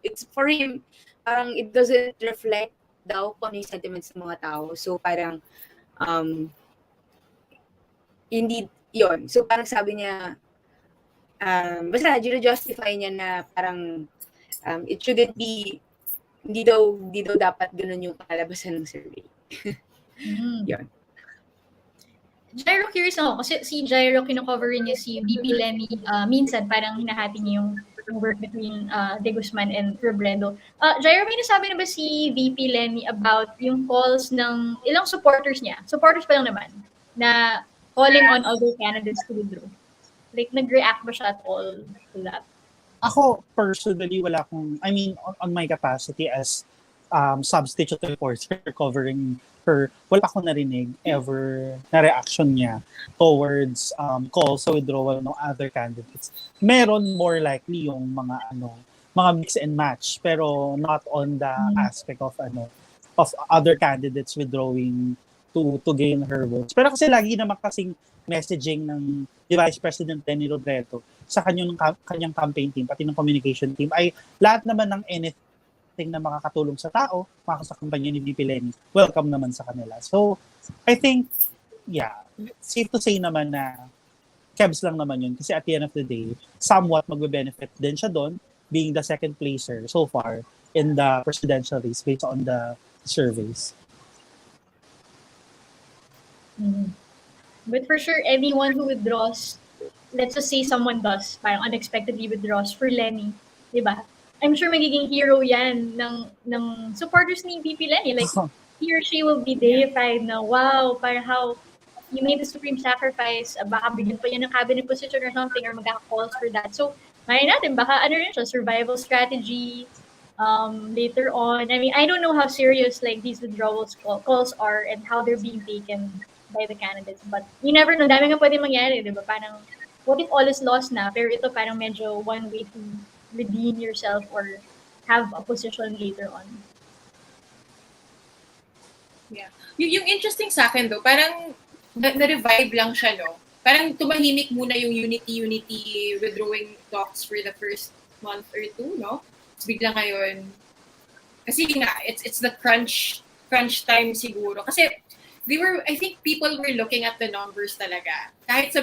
It's for him, parang it doesn't reflect daw kung ano yung sentiments ng mga tao. So, parang, hindi, yun. So, parang sabi niya, basta, justify niya na parang, it shouldn't be, hindi daw dapat ganun yung kalabasan ng survey. Yun. Gyro, curious ako, kasi si Gyro, kinocover niya si VP Lenny, minsan parang hinahati niya yung work between De Guzman and Robredo. Gyro, may nasabi na ba si VP Lenny about yung calls ng ilang supporters niya? Supporters pa lang naman, na calling on other candidates to withdraw. Like, nag-react ba siya at all to that? Ako, personally, wala akong, on my capacity as substitute reporter covering her, wala akong narinig ever na reaction niya towards calls sa withdrawal ng other candidates. Meron more likely yung mga mix and match, pero not on the aspect of other candidates withdrawing to gain her votes. Pero kasi lagi naman kasing messaging ng Vice President Leni Robredo sa kanyang campaign team, pati ng communication team, ay lahat naman ng anything na makakatulong sa tao, sa kampanya ni VP Lenny, welcome naman sa kanila. So, I think, safe to say naman na kebs lang naman yun. Kasi at the end of the day, somewhat magbe-benefit din siya doon, being the second placer so far in the presidential race based on the surveys. But for sure, anyone who withdraws, let's just say someone does, parang unexpectedly withdraws for Lenny, di ba? I'm sure magiging hero yan ng supporters ni VP Lenny. Like, he or she will be deified na, wow, parang how you made the supreme sacrifice, baka bigyan pa yan ng cabinet position or something, or magkaka-calls for that. So, may natin, baka rin siya, survival strategy later on. I don't know how serious like these withdrawals calls are and how they're being taken by the candidates. But you never know, dami nga pwede mangyari, di ba? Parang, what if all is lost na? Pero ito parang medyo one way to redeem yourself or have a position later on. Yeah. Yung interesting sa akin though, parang na-revive lang siya, no? Parang tumahimik muna yung unity withdrawing talks for the first month or two, no? Tapos bigla ngayon, kasi nga, it's the crunch time siguro. Kasi I think people were looking at the numbers talaga. Kahit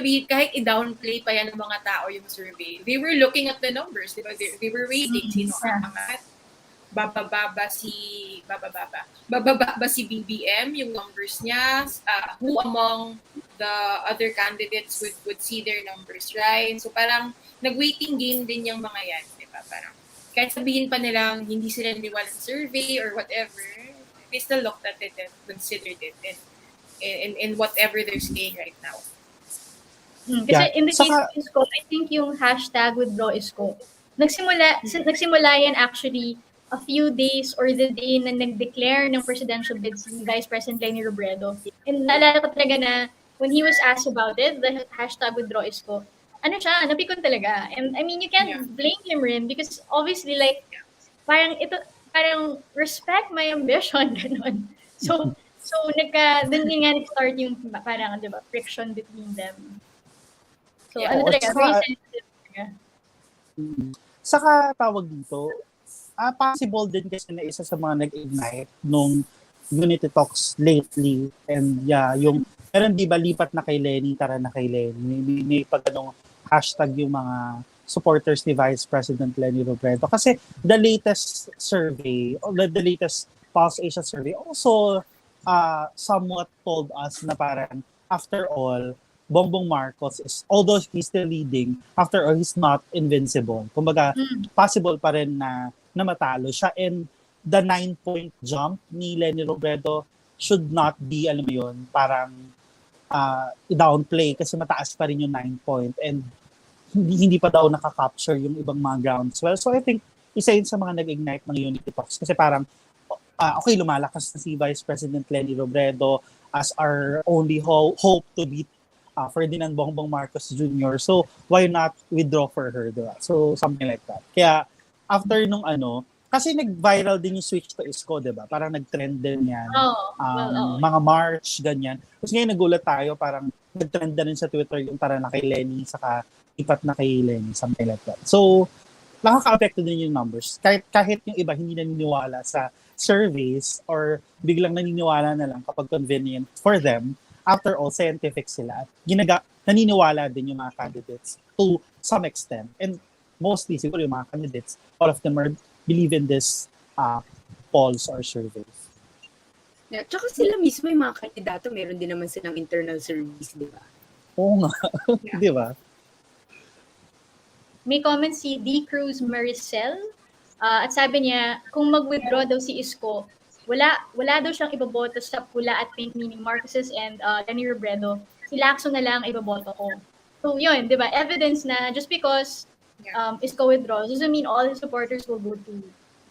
i-downplay pa yan ng mga tao yung survey, they were looking at the numbers, diba? They were waiting, sino angat, bababa si BBM, yung numbers niya, who among the other candidates would see their numbers, right? So parang nag-waiting game din yung mga yan, diba? Parang kahit sabihin pa nilang hindi sila naniwala ng survey or whatever, they still looked at it and considered it in whatever they're saying right now. Kasi in the case of Isko, I think yung hashtag withdraw Isko, nagsimula yan actually a few days or the day na nag-declare ng presidential bid si Vice President Leni Robredo. And naalala ko talaga na when he was asked about it, the hashtag withdraw Isko, napikon talaga. And you can't blame him rin because obviously like, parang respect my ambition, ganun. So dun nga nag-start yung parang, di ba, friction between them. So, talaga, very sensitive talaga. Saka tawag dito, possible din kasi na isa sa mga nag-ignite nung Unity Talks lately. And yeah, yung, meron di ba lipat na kay Lenny, tara na kay Lenny. May pag anong hashtag yung mga supporters ni Vice President Lenny Robredo. Kasi the latest survey, or the latest Pulse Asia survey also somewhat told us na parang after all, Bongbong Marcos is, although he's still leading, after all, he's not invincible. Kumbaga, possible pa rin na matalo siya. And the 9-point jump ni Lenny Robredo should not be, alam mo yun, parang i-downplay kasi mataas pa rin yung 9-point and hindi pa daw nakaka-capture yung ibang mga groundswell. So I think isa yun sa mga nag-ignite ng Unity Talks kasi parang okay, lumalakas na si Vice President Lenny Robredo as our only hope to beat Ferdinand Bongbong Marcos Jr. So, why not withdraw for her, diba? So, something like that. Kaya, after nung kasi nag-viral din yung switch to Isko, diba? Parang nag-trend din yan. Mga March, ganyan. Tapos ngayon nagulat tayo, parang nag-trend na rin sa Twitter yung tara na kay Lenny, saka ipat na kay Lenny, something like that. So, nakaka-affect din yung numbers. Kahit yung iba hindi naniniwala sa surveys or biglang naniniwala na lang kapag convenient for them, after all, scientific sila. Naniniwala din yung mga candidates to some extent. And mostly, siguro yung mga candidates, all of them believe in this polls or surveys. Yeah, tsaka sila mismo yung mga kandidato, meron din naman silang internal surveys, di ba? Oo nga. Di ba? May comment si D. Cruz Maricel at sabi niya, kung mag-withdraw daw si Isko, wala daw siyang iboboto sa pula at pink, meaning Marcoses and Lenny Robredo. Si Lacson na lang iboboto ko. So yun, di ba? Evidence na just because Isko withdraws doesn't mean all his supporters will go to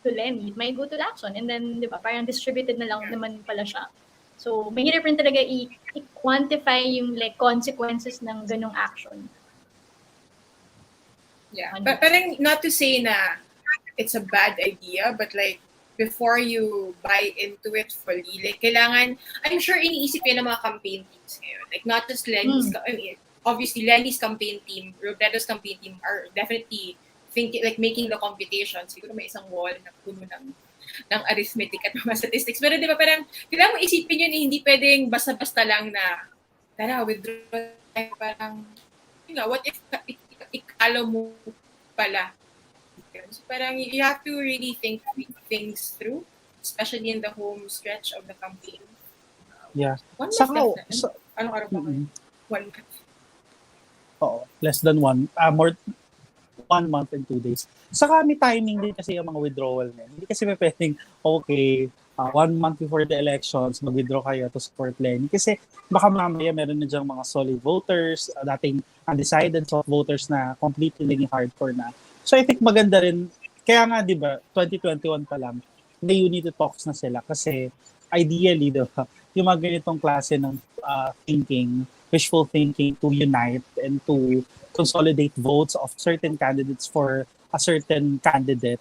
Lenny. It might go to Lacson. And then, di ba, parang distributed na lang naman pala siya. So, mahirap rin talaga i-quantify yung like consequences ng ganong action. Yeah, but parang not to say na it's a bad idea, but like before you buy into it fully, like kailangan, I'm sure iniisip yun ng mga campaign teams ngayon. Like not just Lenny's, I mean, obviously Lenny's campaign team, Robredo's campaign team are definitely thinking, like making the computations. Siguro may isang wall na puno ng arithmetic at mga statistics. Pero di ba parang, kailangan mo isipin yun, hindi pwedeng basta-basta lang na, tara, withdraw, parang, you know, what if ikalo mo pala. So parang you have to really think things through, especially in the home stretch of the campaign. Yeah. 1 month left na. Anong araw pa? 1 month. Oo. Less than 1 month and 2 days. Saka may timing din kasi yung mga withdrawal na. Hindi kasi may pwedeng, okay, 1 month before the elections, mag-withdraw kayo to support Lenny. Kasi baka mamaya meron na diyang mga solid voters, dating undecided soft voters na completely naging hardcore na. So I think maganda rin, kaya nga di ba, 2021 pa lang, may Unity Talks na sila kasi ideally, di ba, yung mga ganitong klase ng thinking, wishful thinking to unite and to consolidate votes of certain candidates for a certain candidate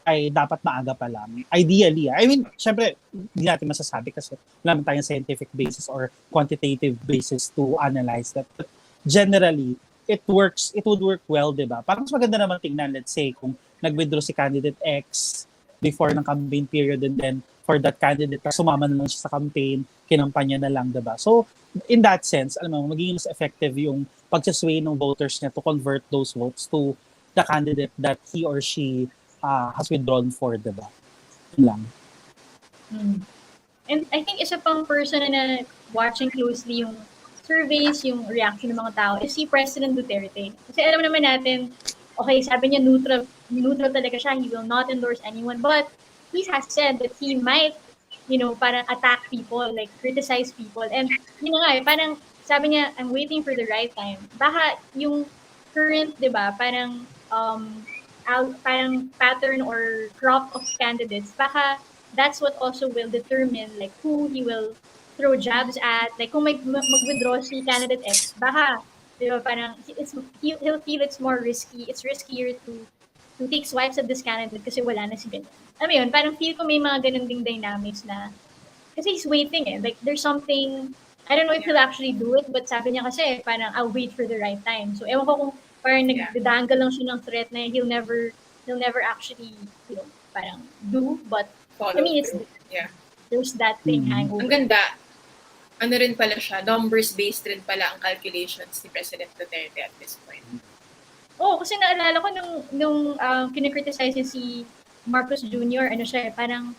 ay dapat maaga pa lang. Ideally, I mean, syempre, hindi natin masasabi kasi wala naman tayong scientific basis or quantitative basis to analyze that. But generally, it would work well, di ba? Parang mas maganda naman tingnan, let's say, kung nag-withdraw si candidate X before ng campaign period and then for that candidate, sumama na lang siya sa campaign, kinampanya na lang, di ba? So, in that sense, alam mo, magiging mas effective yung pag-sway ng voters niya to convert those votes to the candidate that he or she has withdrawn for, diba? Yun lang. And I think isa pang person na watching closely yung surveys, yung reaction ng mga tao is si President Duterte. Kasi alam naman natin, okay, sabi niya neutral talaga siya, he will not endorse anyone, but he has said that he might, you know, parang attack people, like criticize people. And yun nga, parang sabi niya, I'm waiting for the right time. Baka yung current, diba, parang pattern or crop of candidates, baka that's what also will determine like who he will throw jabs at. Like kung mag-withdraw si candidate X, baka, di ba, parang he'll feel it's more risky. It's riskier to take swipes at this candidate kasi wala na si ganyan. Alam mo yun, parang feel ko may mga ganun ding dynamics na kasi he's waiting eh. Like there's something, I don't know if he'll actually do it, but sabi niya kasi parang I'll wait for the right time. So ewan ko kung parang nagdadangal lang siya ng threat na he'll never actually, you know, parang do, but Follow I mean, through. Yeah. there's that thing hangover. Ang ganda. Ano rin pala siya, numbers-based rin pala ang calculations ni President Duterte at this point. Kasi naalala ko nung kinikriticize niya si Marcos Jr., ano siya, parang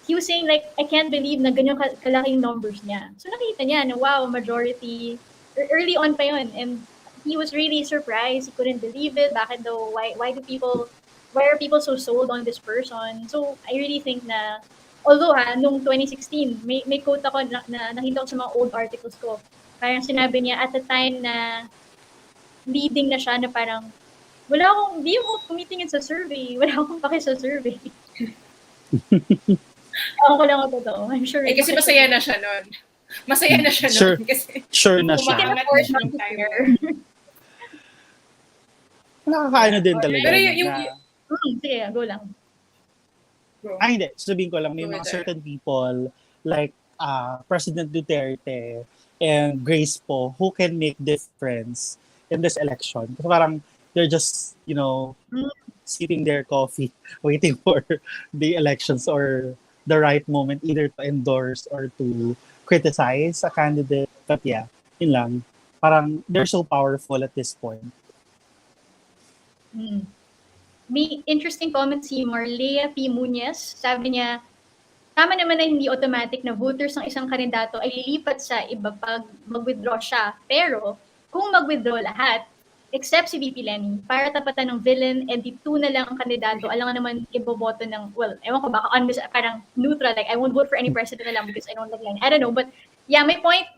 he was saying like, I can't believe na ganyan kalaking numbers niya. So nakita niya na wow, majority, early on pa yun, and he was really surprised. He couldn't believe it. Bakit daw, why are people so sold on this person? So I really think na, although nung 2016, may quote ako na nakita ko sa mga old articles ko. Parang sinabi niya at the time na leading na siya na parang, di ako kumitingin sa survey. Wala akong pake sa survey. Ako lang ang totoo. I'm sure. Kasi masaya na siya nun. Masaya na siya Sure. nun. Kasi Sure na siya. umaangat na siya ng time. Nakakaano din talaga. Pero sige, go lang. Hindi. Sabihin ko lang, may Go mga with certain people like President Duterte and Grace po who can make difference in this election. Kasi parang they're just, sipping their coffee, waiting for the elections or the right moment either to endorse or to criticize a candidate. But yeah, yun lang. Parang they're so powerful at this point. May interesting comment si Marlea P. Muñez. Sabi niya, tama naman na hindi automatic na voters ng isang kandidato ay lilipat sa iba pag mag-withdraw siya. Pero kung mag-withdraw lahat, except si VP Lenny, para tapatan ng villain, edi 2 na lang ang kandidato, alam nga naman iboboto ng, ewan ko baka parang neutral, like I won't vote for any president na lang because I don't like Lenny. I don't know, but yeah, my point,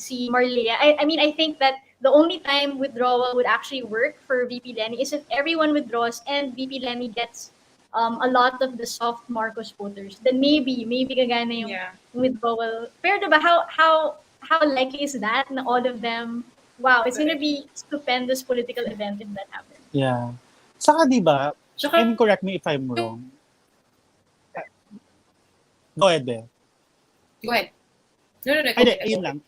si Marlea, I mean, I think that the only time withdrawal would actually work for VP Lenny is if everyone withdraws and VP Lenny gets a lot of the soft Marcos voters, then maybe gagana yung withdrawal. Pero diba, how likely is that na all of them, wow, it's gonna be stupendous political event if that happens. Yeah. Saka diba, and correct me if I'm wrong. Go ahead, Beth. Go ahead. No. Ayun lang.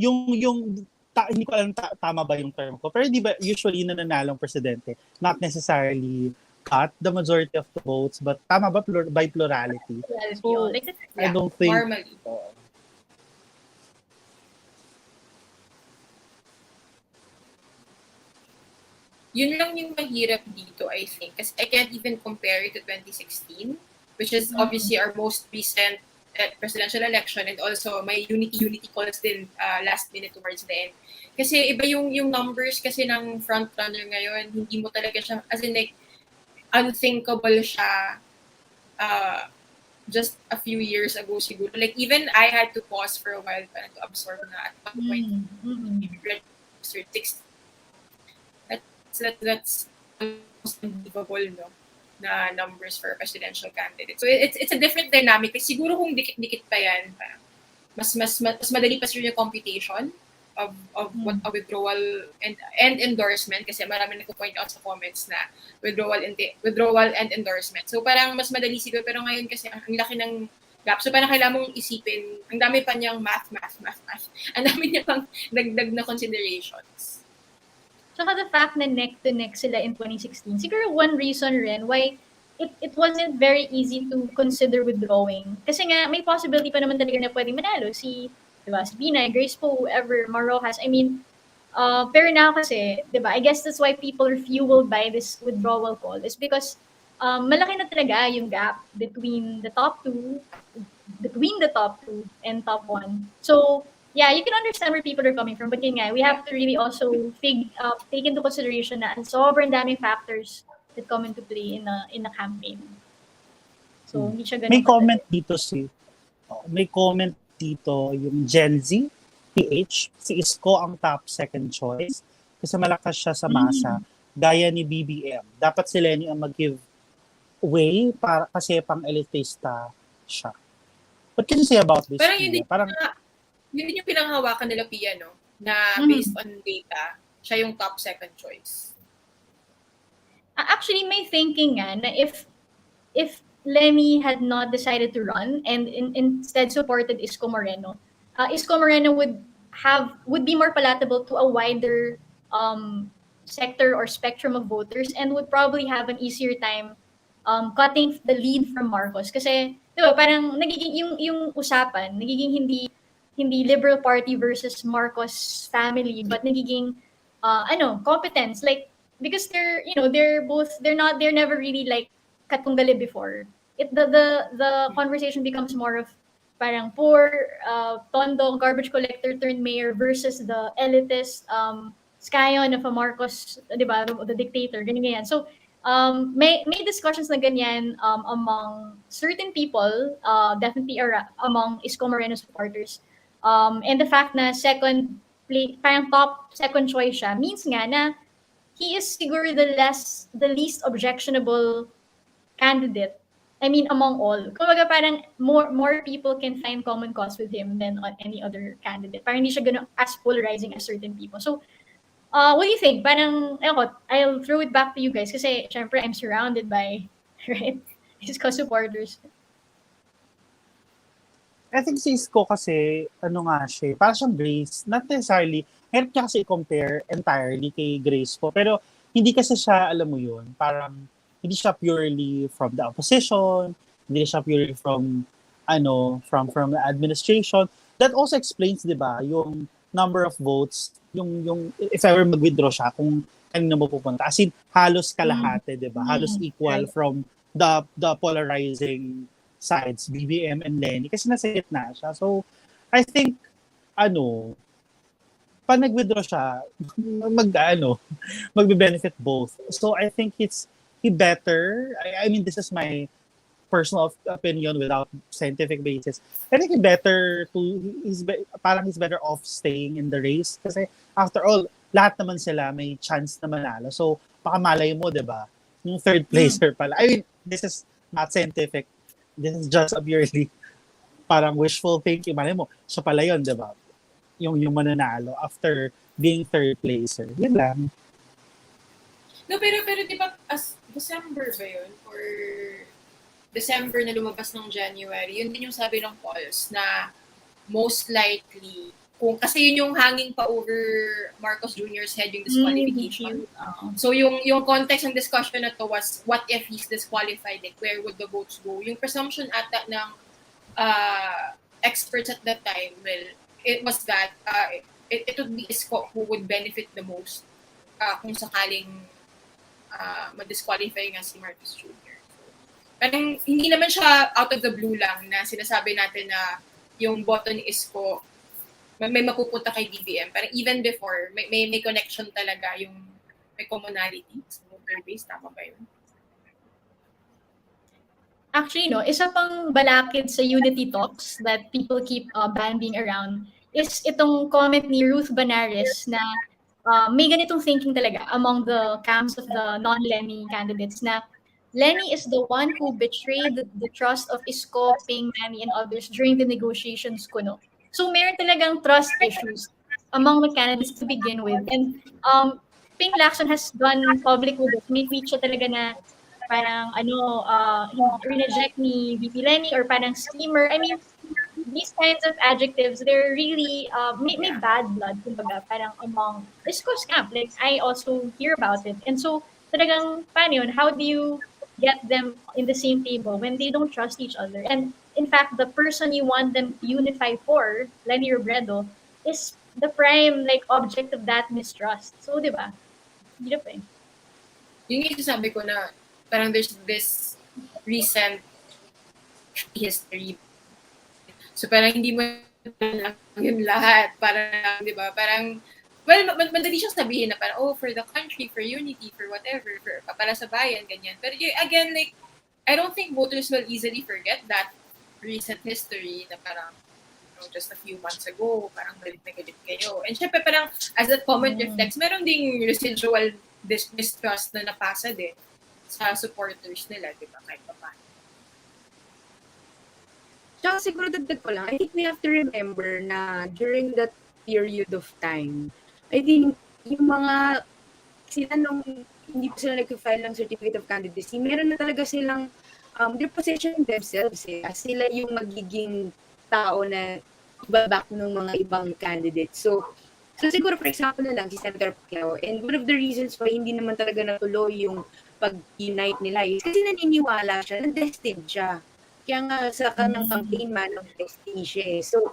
Hindi ko alam tama ba yung term ko. Pero di ba usually nananalong presidente, not necessarily got the majority of the votes, but tama ba by plurality? So, I don't think... Normally. Yun lang yung mahirap dito, I think. Kasi I can't even compare it to 2016, which is obviously our most recent presidential election, and also may unity calls din last minute towards the end. Kasi iba yung numbers kasi ng front runner ngayon, hindi mo talaga siya, as in like, unthinkable siya just a few years ago siguro. Like even I had to pause for a while para to absorb na at one point, maybe registered 60. That's almost unbelievable, no? Na numbers for a presidential candidate. So it's a different dynamic. Siguro kung dikit-dikit pa yan, mas madali pa siguro yung computation of what a withdrawal and endorsement, kasi marami nagpo-point out sa comments na withdrawal and endorsement. So parang mas madali siguro, pero ngayon kasi ang laki ng gap. So parang kailangan mong isipin, ang dami pa niyang math. Ang dami niya pang dagdag na considerations. Saka the fact na neck to neck sila in 2016, siguro one reason rin why it wasn't very easy to consider withdrawing. Kasi nga, may possibility pa naman talaga na pwedeng manalo si Binay, Grace po, whoever, Marojas. I mean, pero now kasi, diba, I guess that's why people are fueled by this withdrawal call is because malaki na talaga yung gap between the top two and top one. So, yeah, you can understand where people are coming from, but yun nga, we have to really also take into consideration na sobrang daming factors that come into play in a campaign. So, hindi siya ganun. May comment dito yung Gen Z, PH, si Isko ang top second choice kasi malakas siya sa masa, gaya ni BBM. Dapat si Lenny ang mag-give way para kasi pang elitista siya. What can you say about this? Parang yun din yung pinanghawakan nila Pia, no? Na based on data, siya yung top second choice. Actually, may thinking nga na if Lenny had not decided to run and instead supported Isko Moreno would be more palatable to a wider sector or spectrum of voters and would probably have an easier time cutting the lead from Marcos. Kasi, di ba, parang nagiging yung usapan, nagiging hindi Liberal Party versus Marcos family, but nagiging competence. Like, because they're never really like katunggali before. The conversation becomes more of parang poor, tondo, garbage collector turned mayor versus the elitist, scion of a Marcos, di ba, the dictator, ganyan. So, may discussions na ganyan among certain people, definitely among Isko Moreno supporters. And the fact na parang top second choice siya, means nga na he is siguro the least objectionable candidate. I mean, among all. Kumbaga parang more people can find common cause with him than on any other candidate. Parang hindi siya ganun as polarizing as certain people. So, what do you think? Parang, I'll throw it back to you guys kasi syempre I'm surrounded by, right, his co-supporters. I think si Isko kasi, nga siya, parang siyang Grace, not necessarily, hirap niya kasi i-compare entirely kay Grace po, pero hindi kasi siya, alam mo yun, parang hindi siya purely from the opposition, hindi siya purely from the administration. That also explains, di ba, yung number of votes, yung if ever mag-withdraw siya, kung kanina mo pupunta. As in, halos kalahati, di ba? Halos equal from the polarizing sides, BBM and Lenny, kasi nasa gitna siya. So, I think, pag nag-withdraw siya, magbe-benefit both. So, I think he better, I mean, this is my personal opinion without scientific basis. I think he's better off staying in the race kasi after all, lahat naman sila may chance na manalo. So, baka malay mo, di ba? Yung third placer pala. I mean, this is not scientific. This is just a purely parang wishful thinking. Malay mo, siya pala yun, di ba? Yung mananalo after being third placer. Yun lang. No, pero di ba, as December ba yun? Or December na lumabas ng January, yun din yung sabi ng polls na most likely, kasi yun yung hanging pa over Marcos Jr.'s head, yung disqualification. So yung context ng discussion na to was, what if he's disqualified? Like, where would the votes go? Yung presumption ata ng experts at that time, well, it was that it would be Isko who would benefit the most kung sakaling ma-disqualify nga si Marcos Jr. Parang hindi naman siya out of the blue lang na sinasabi natin na yung boto ni Isko may mapupunta kay BBM. Parang even before, may connection talaga, yung may commonality sa voter base. Tama ba yun? Actually, isa pang balakid sa unity talks that people keep banding around is itong comment ni Ruth Banares na may ganitong thinking talaga among the camps of the non-Lenny candidates na Lenny is the one who betrayed the trust of Isko, Ping, Manny, and others during the negotiations kuno. So meron talagang trust issues among the candidates to begin with. And Ping Lacson has gone public with it. May tweet siya talaga na parang reject ni VP Lenny or parang steamer. I mean, these kinds of adjectives, they're really, may bad blood, kumbaga, parang among Isko's camp. Like, I also hear about it. And so, talagang, paano yun? How do you get them in the same table when they don't trust each other? And in fact, the person you want them to unify for, Lenny Robredo, is the prime object of that mistrust. So, di ba? Hirap eh. Yung sabi ko na parang there's this recent history. So parang hindi mo yung lahat. Parang, di ba? Parang, well, madali siyang sabihin na parang, for the country, for unity, for whatever, para sa bayan, ganyan. Pero again, I don't think voters will easily forget that recent history na parang just a few months ago, parang galit na galit kayo. And syempre parang as that comment reflects, meron ding residual distrust na napasa din sa supporters nila, di ba? Kahit pa paano. Tsaka siguro dagdag ko lang, I think we have to remember na during that period of time, I think yung mga sila nung hindi pa sila nag-file ng certificate of candidacy, meron na talaga silang they're positioning themselves as sila yung magiging tao na ibaback ng mga ibang candidates. So So siguro for example na lang si Senator Pacquiao, and one of the reasons why hindi naman talaga natuloy yung pag-unite nila is kasi naniniwala siya na destined siya. Kaya nga sa kanang campaign man of destiny siya eh. So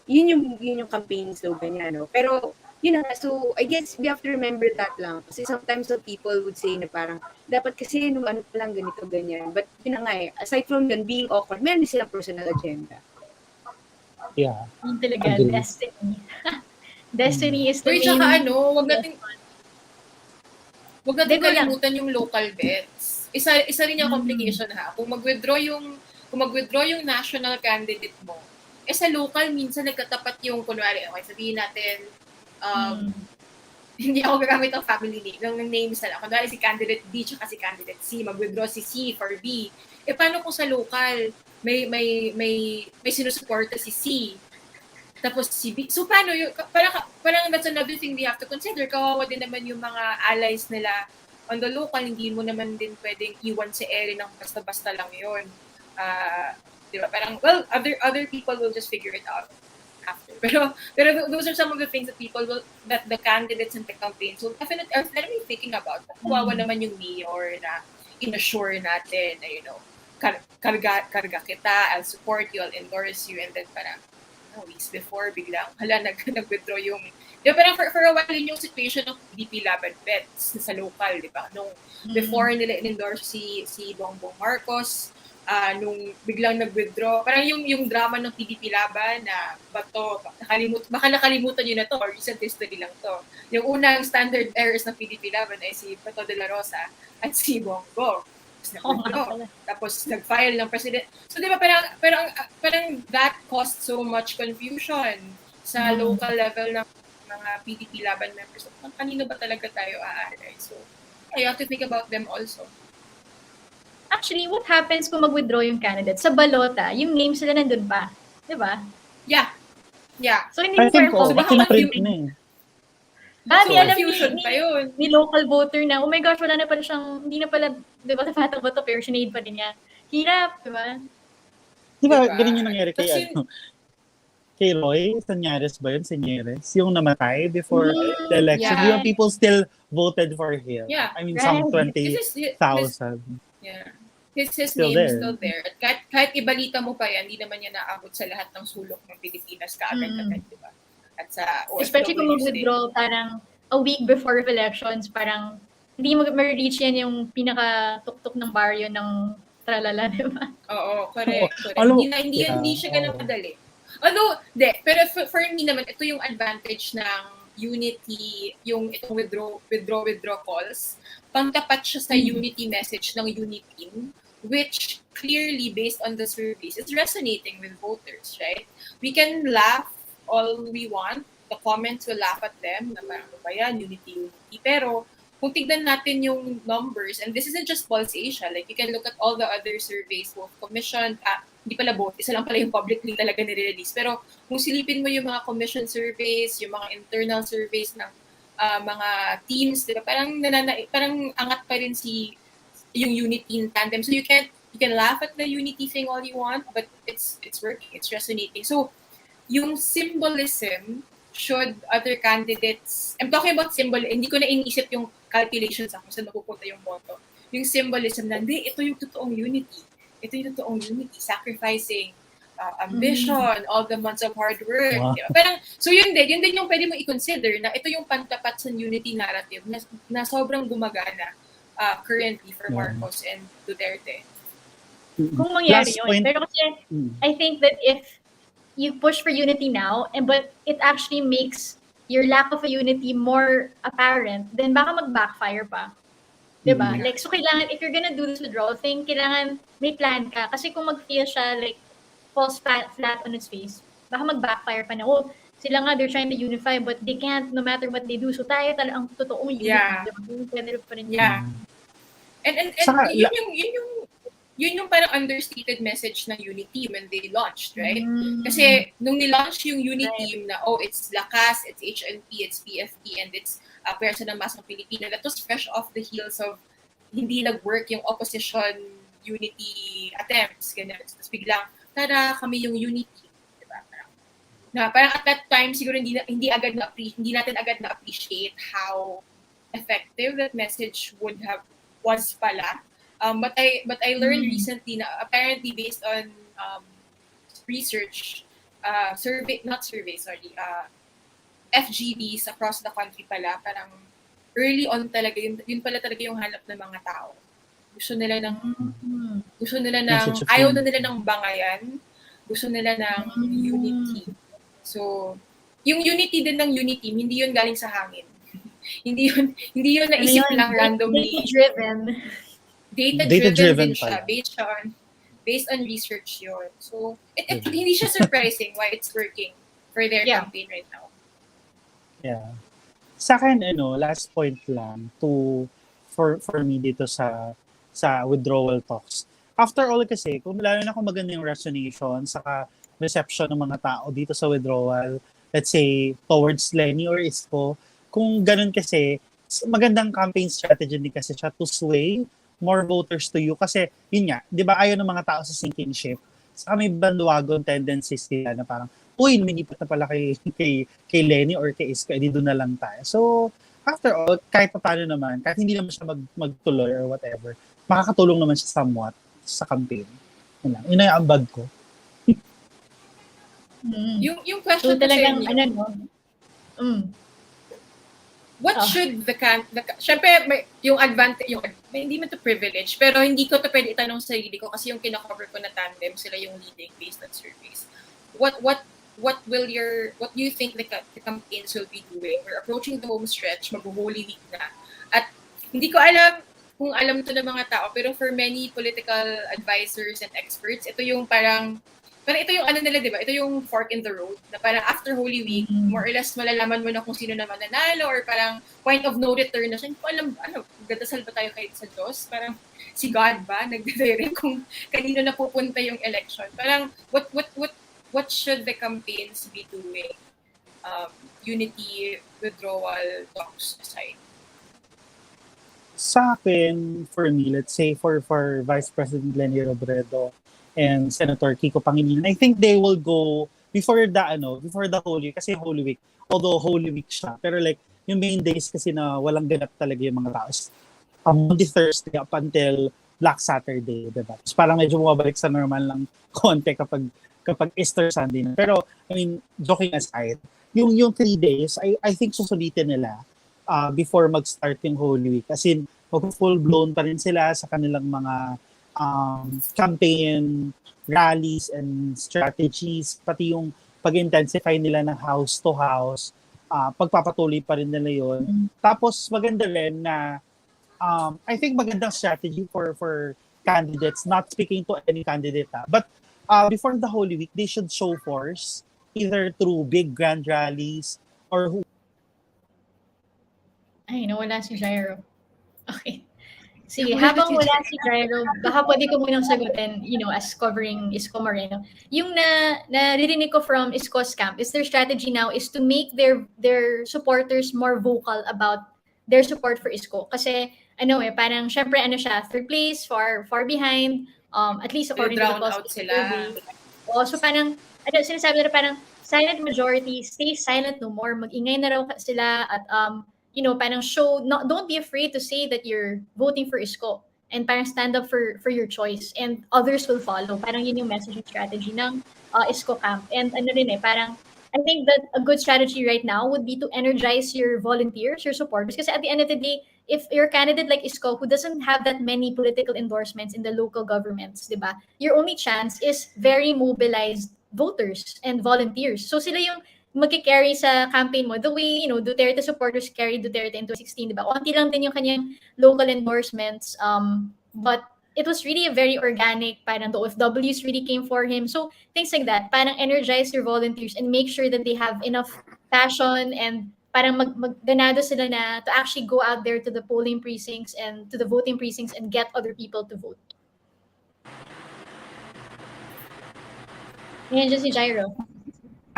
yun yung campaign slogan niya, no? Pero yun na nga, so I guess we have to remember that lang. Kasi sometimes some people would say na parang, dapat kasi nung ano pa lang ganito, ganyan. But yun na nga eh, aside from yun, being awkward, meron din silang personal agenda. Yeah. Yun talaga, Agree. destiny. Destiny is the Uy, tsaka main... wag natin Deko lang. kalimutan yung local bets. Isa rin yung complication ha. Kung mag-withdraw yung national candidate mo, sa local minsan nagkatapat yung kunwari, okay, sabihin natin hindi ako gagamit ng family name, ng names na lang. Kunwari si candidate B tsaka si candidate C, mag-withdraw si C for B. Paano kung sa local may sinusuporta si C? Tapos si B. So paano yung parang that's another thing we have to consider. Kawawa din naman yung mga allies nila on the local, hindi mo naman din pwedeng iwan si Erin ng basta-basta lang yun. Diba? Parang, well, other people will just figure it out after. Pero those are some of the things that the candidates and the campaigns will definitely thinking about. Kawawa naman yung mayor na in-assure natin na, karga kita, I'll support you, I'll endorse you, and then parang, weeks before, biglang, nag-withdraw yung, di ba, parang for a while yun yung situation ng PDP Laban Bets sa local, di ba? Nung before nila in-endorse si Bongbong Marcos, nung biglang nag-withdraw, parang yung drama ng PDP Laban na, baka nakalimutan nyo na to, or recent history lang to. Yung unang standard bearers ng PDP Laban ay si Bato de la Rosa at si Bongbong. Tapos nag-file ng president. So di ba parang that caused so much confusion sa local level ng mga PDP Laban members. Kanino ba talaga tayo aalay? So you have to think about them also. Actually, what happens kung mag-withdraw yung candidate? Sa balota, yung name sila nandun pa. Di ba? Yeah. So hindi I mo think pinaprint na eh. Di alam confusion pa yun. Ni local voter na, oh my gosh, wala na pala siyang, hindi na pala, di ba, tapatakbo to, pero sinade pa din niya. Hirap, di ba? Di ba, Diba? ganun yung nangyari kay, Tapos kay Roy, Sanyares ba yun? Sanyares? Yung namatay before the election. Yeah. Yung people still voted for him. Yeah. I mean, some Right. 20,000. Yeah. His Still name is there. still there. At kahit ibalita mo pa yan, hindi naman niya naabot sa lahat ng sulok ng Pilipinas kaagad-agad, di ba? At sa OFW Especially kung mag-withdraw parang a week before elections, parang hindi ma-reach yan yung pinaka-tuktok ng baryo ng tralala, di ba? Oo, correct. Hindi siya ganun kadali. Although, pero for me naman, ito yung advantage ng unity, yung itong withdraw calls. Pangtapat siya sa unity message ng Uniteam, which clearly, based on the surveys, is resonating with voters, right? We can laugh all we want. The comments will laugh at them, na parang ba yan, unity. Pero, kung tignan natin yung numbers, and this isn't just Pulse Asia, like you can look at all the other surveys, both commissioned, hindi pala both, isa lang pala yung publicly talaga nire-release. Pero kung silipin mo yung mga commission surveys, yung mga internal surveys ng mga teams, diba? Parang angat pa rin yung unity in tandem. So you can laugh at the unity thing all you want, but it's working, it's resonating. So yung symbolism, should other candidates, I'm talking about symbol, hindi ko na inisip yung calculations kung saan mapupunta yung boto. Yung symbolism na, ito yung totoong unity. Ito yung totoong unity, sacrificing ambition, all the months of hard work. Wow. Diba? Parang, so yun din yung pwede mo i-consider na ito yung pantapat sa unity narrative na sobrang gumagana currently for Marcos and Duterte. Kung mangyari Last yun. point. Pero kasi, I think that if you push for unity now, but it actually makes your lack of a unity more apparent, then baka mag-backfire pa. Diba? Like, so kailangan, if you're gonna do this withdrawal thing, kailangan may plan ka. Kasi kung mag-feel siya, like, falls flat on its face, baka mag-backfire pa na, sila nga, they're trying to unify, but they can't no matter what they do. So tayo talaga ang totoong unity. Yeah. Diba? Pwede pa rin. Yeah. And Saka, yun yung parang understated message ng Unity when they launched, right? Kasi nung nilaunch yung Unity na, it's Lakas, it's HNP, it's PFP, and it's Pwersa ng Masang Pilipino, that was fresh off the heels of hindi nag-work yung opposition unity attempts, ganyan. Tapos biglang, tara, kami yung Unity. Diba? Na parang at that time siguro hindi natin agad na appreciate how effective that message was pala. But I learned recently na apparently based on research, FGBs across the country pala, parang early on talaga, yun pala talaga yung hanap ng mga tao. Gusto nila ng, ayaw na nila ng bangayan, gusto nila ng unity. So, yung unity din ng unity, hindi yun galing sa hangin. hindi yun naisip lang randomly. Data-driven din siya, based on research yun. So, hindi siya surprising why it's working for their campaign right now. Yeah. Sa akin, last point lang for me dito sa withdrawal talks. After all kasi, lalo na kung maganda yung resonation, saka reception ng mga tao dito sa withdrawal, let's say, towards Lenny or Isko, kung ganun kasi, magandang campaign strategy din kasi siya to sway more voters to you. Kasi, yun nga, di ba ayaw ng mga tao sa sinking ship? Saka may bandwagon tendencies nila na parang, uy, lumilipat na pala kay Lenny or kay Isko, edi doon na lang tayo. So, after all, kahit pa paano naman, kahit hindi naman siya magtuloy or whatever, makakatulong naman siya somewhat sa campaign. Yun lang. Yun na yung ambag ko. Yung question so, talagang, what should syempre, yung advantage, hindi man to privilege, pero hindi ko to pwede itanong sa sarili ko kasi yung kina-cover ko na tandem, sila yung leading based on surveys. What do you think the campaigns will be doing? We're approaching the home stretch, mag-Holy Week na. At hindi ko alam kung alam to ng mga tao, pero for many political advisors and experts, ito yung parang ito yung nila, di ba? Ito yung fork in the road, na parang after Holy Week, more or less malalaman mo na kung sino naman nanalo, or parang point of no return na siya. Hindi ko alam, gadasal ba tayo kahit sa Diyos? Parang si God ba nagde-direct kung kanino na pupunta yung election? Parang what should the campaigns be doing? Unity, withdrawal, talks aside. Sa akin, for me, let's say for Vice President Lenny Robredo and Senator Kiko Pangilinan, I think they will go before the Holy Week, kasi Holy Week, although Holy Week siya, pero like, yung main days kasi na walang ganap talaga yung mga tao, Monday, Thursday, up until Black Saturday, diba? So parang medyo bumabalik sa normal lang konti kapag Easter Sunday na. Pero, I mean, joking aside, yung 3 days, I think susulitin nila before mag-start yung Holy Week. As in, full-blown pa rin sila sa kanilang mga campaign, rallies, and strategies, pati yung pag-intensify nila ng house to house, pagpapatuloy pa rin nila yun. Tapos, maganda rin na, I think magandang strategy for candidates, not speaking to any candidate, but before the Holy Week, they should show force, either through big grand rallies, or Ay, nawala si Jairo. Okay. Sige, habang wala si Jairo, baka pwede ko munang sagutin, as covering Isko Moreno. Yung naririnig ko from Isko's camp is their strategy now is to make their supporters more vocal about their support for Isko. Kasi, parang, syempre, siya, third place, far behind, at least according to the out sila. So, parang, sinasabi nila parang, silent majority, stay silent no more, mag-ingay na raw sila, at, parang don't be afraid to say that you're voting for Isko and parang stand up for your choice and others will follow. Parang yun yung messaging strategy ng Isko camp. And parang I think that a good strategy right now would be to energize your volunteers, your supporters. Kasi at the end of the day, if you're a candidate like Isko who doesn't have that many political endorsements in the local governments, diba? Your only chance is very mobilized voters and volunteers. So sila yung magki-carry sa campaign mo. The way, Duterte supporters carried Duterte in 2016, di ba? Konti lang din yung kanyang local endorsements. But it was really a very organic, parang the OFWs really came for him. So, things like that. Parang energize your volunteers and make sure that they have enough passion and parang magganado sila na to actually go out there to the polling precincts and to the voting precincts and get other people to vote. Yan dyan si Jairo.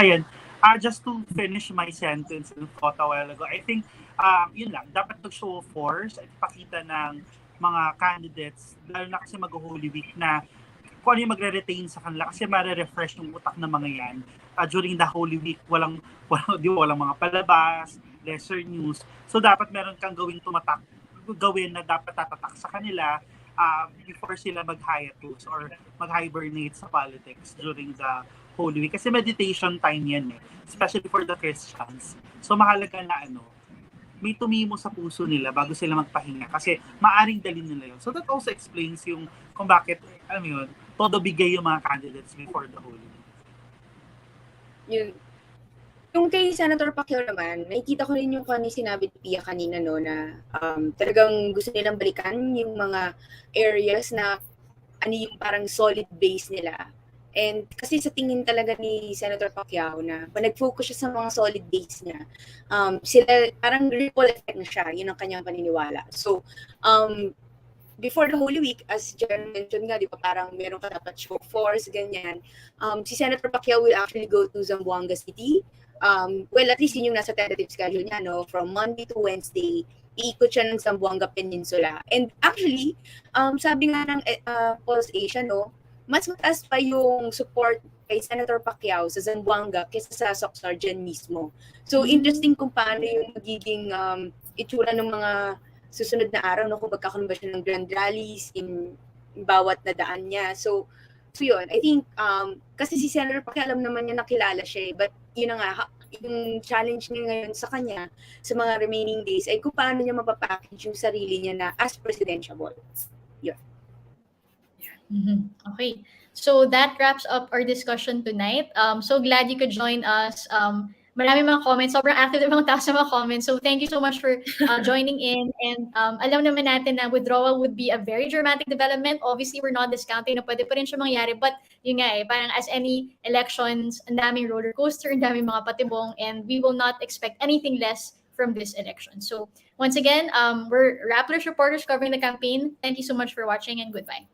Ayan. Just to finish my sentence and thought a while ago, I think, yun lang, dapat mag-show of force at ipakita ng mga candidates, lalo na kasi mag-Holy Week na kung ano yung magre-retain sa kanila kasi mare-refresh yung utak ng mga yan. During the Holy Week, walang mga palabas, lesser news. So dapat meron kang gawin na dapat tatatak sa kanila before sila mag-hiatus or mag-hibernate sa politics during the Holy Week. Kasi meditation time yan especially for the Christians. So mahalaga na may tumimo sa puso nila bago sila magpahinga kasi maaring dalhin nila yun. So that also explains yung kung bakit, todo bigay yung mga candidates before the Holy Week. Yung kay Senator Pacquiao naman, nakikita ko rin yung sinabi ni Pia kanina na talagang gusto nilang balikan yung mga areas na yung parang solid base nila. And kasi sa tingin talaga ni Senator Pacquiao na pag nag-focus siya sa mga solid base niya, sila parang ripple effect na siya, yun ang kanyang paniniwala. So, before the Holy Week, as Jen mentioned nga, di ba, parang meron ka dapat show force, ganyan. Si Senator Pacquiao will actually go to Zamboanga City. Well, at least yun yung nasa tentative schedule niya, from Monday to Wednesday, iikot siya ng Zamboanga Peninsula. And actually, sabi nga ng Pulse Asia, mas mataas pa yung support kay Senator Pacquiao sa Zamboanga kaysa sa Soc-Sargen mismo. So, interesting kung paano yung magiging itsura ng mga susunod na araw, kung magkakaroon ba siya ng grand rallies in bawat na daan niya. So yun, I think, kasi si Senator Pacquiao, alam naman niya nakilala siya, but yun na nga, yung challenge niya ngayon sa kanya, sa mga remaining days, ay kung paano niya mapapackage yung sarili niya na as presidentiable. Yun. Okay. So that wraps up our discussion tonight. So glad you could join us. Marami mga comments. Sobrang active ng mga tao sa mga comments. So thank you so much for joining in. And alam naman natin na withdrawal would be a very dramatic development. Obviously, we're not discounting na pwede pa rin siya mangyari. But yun nga parang as any elections, ang daming roller coaster, ang daming mga patibong, and we will not expect anything less from this election. So once again, we're Rapplers reporters covering the campaign. Thank you so much for watching and goodbye.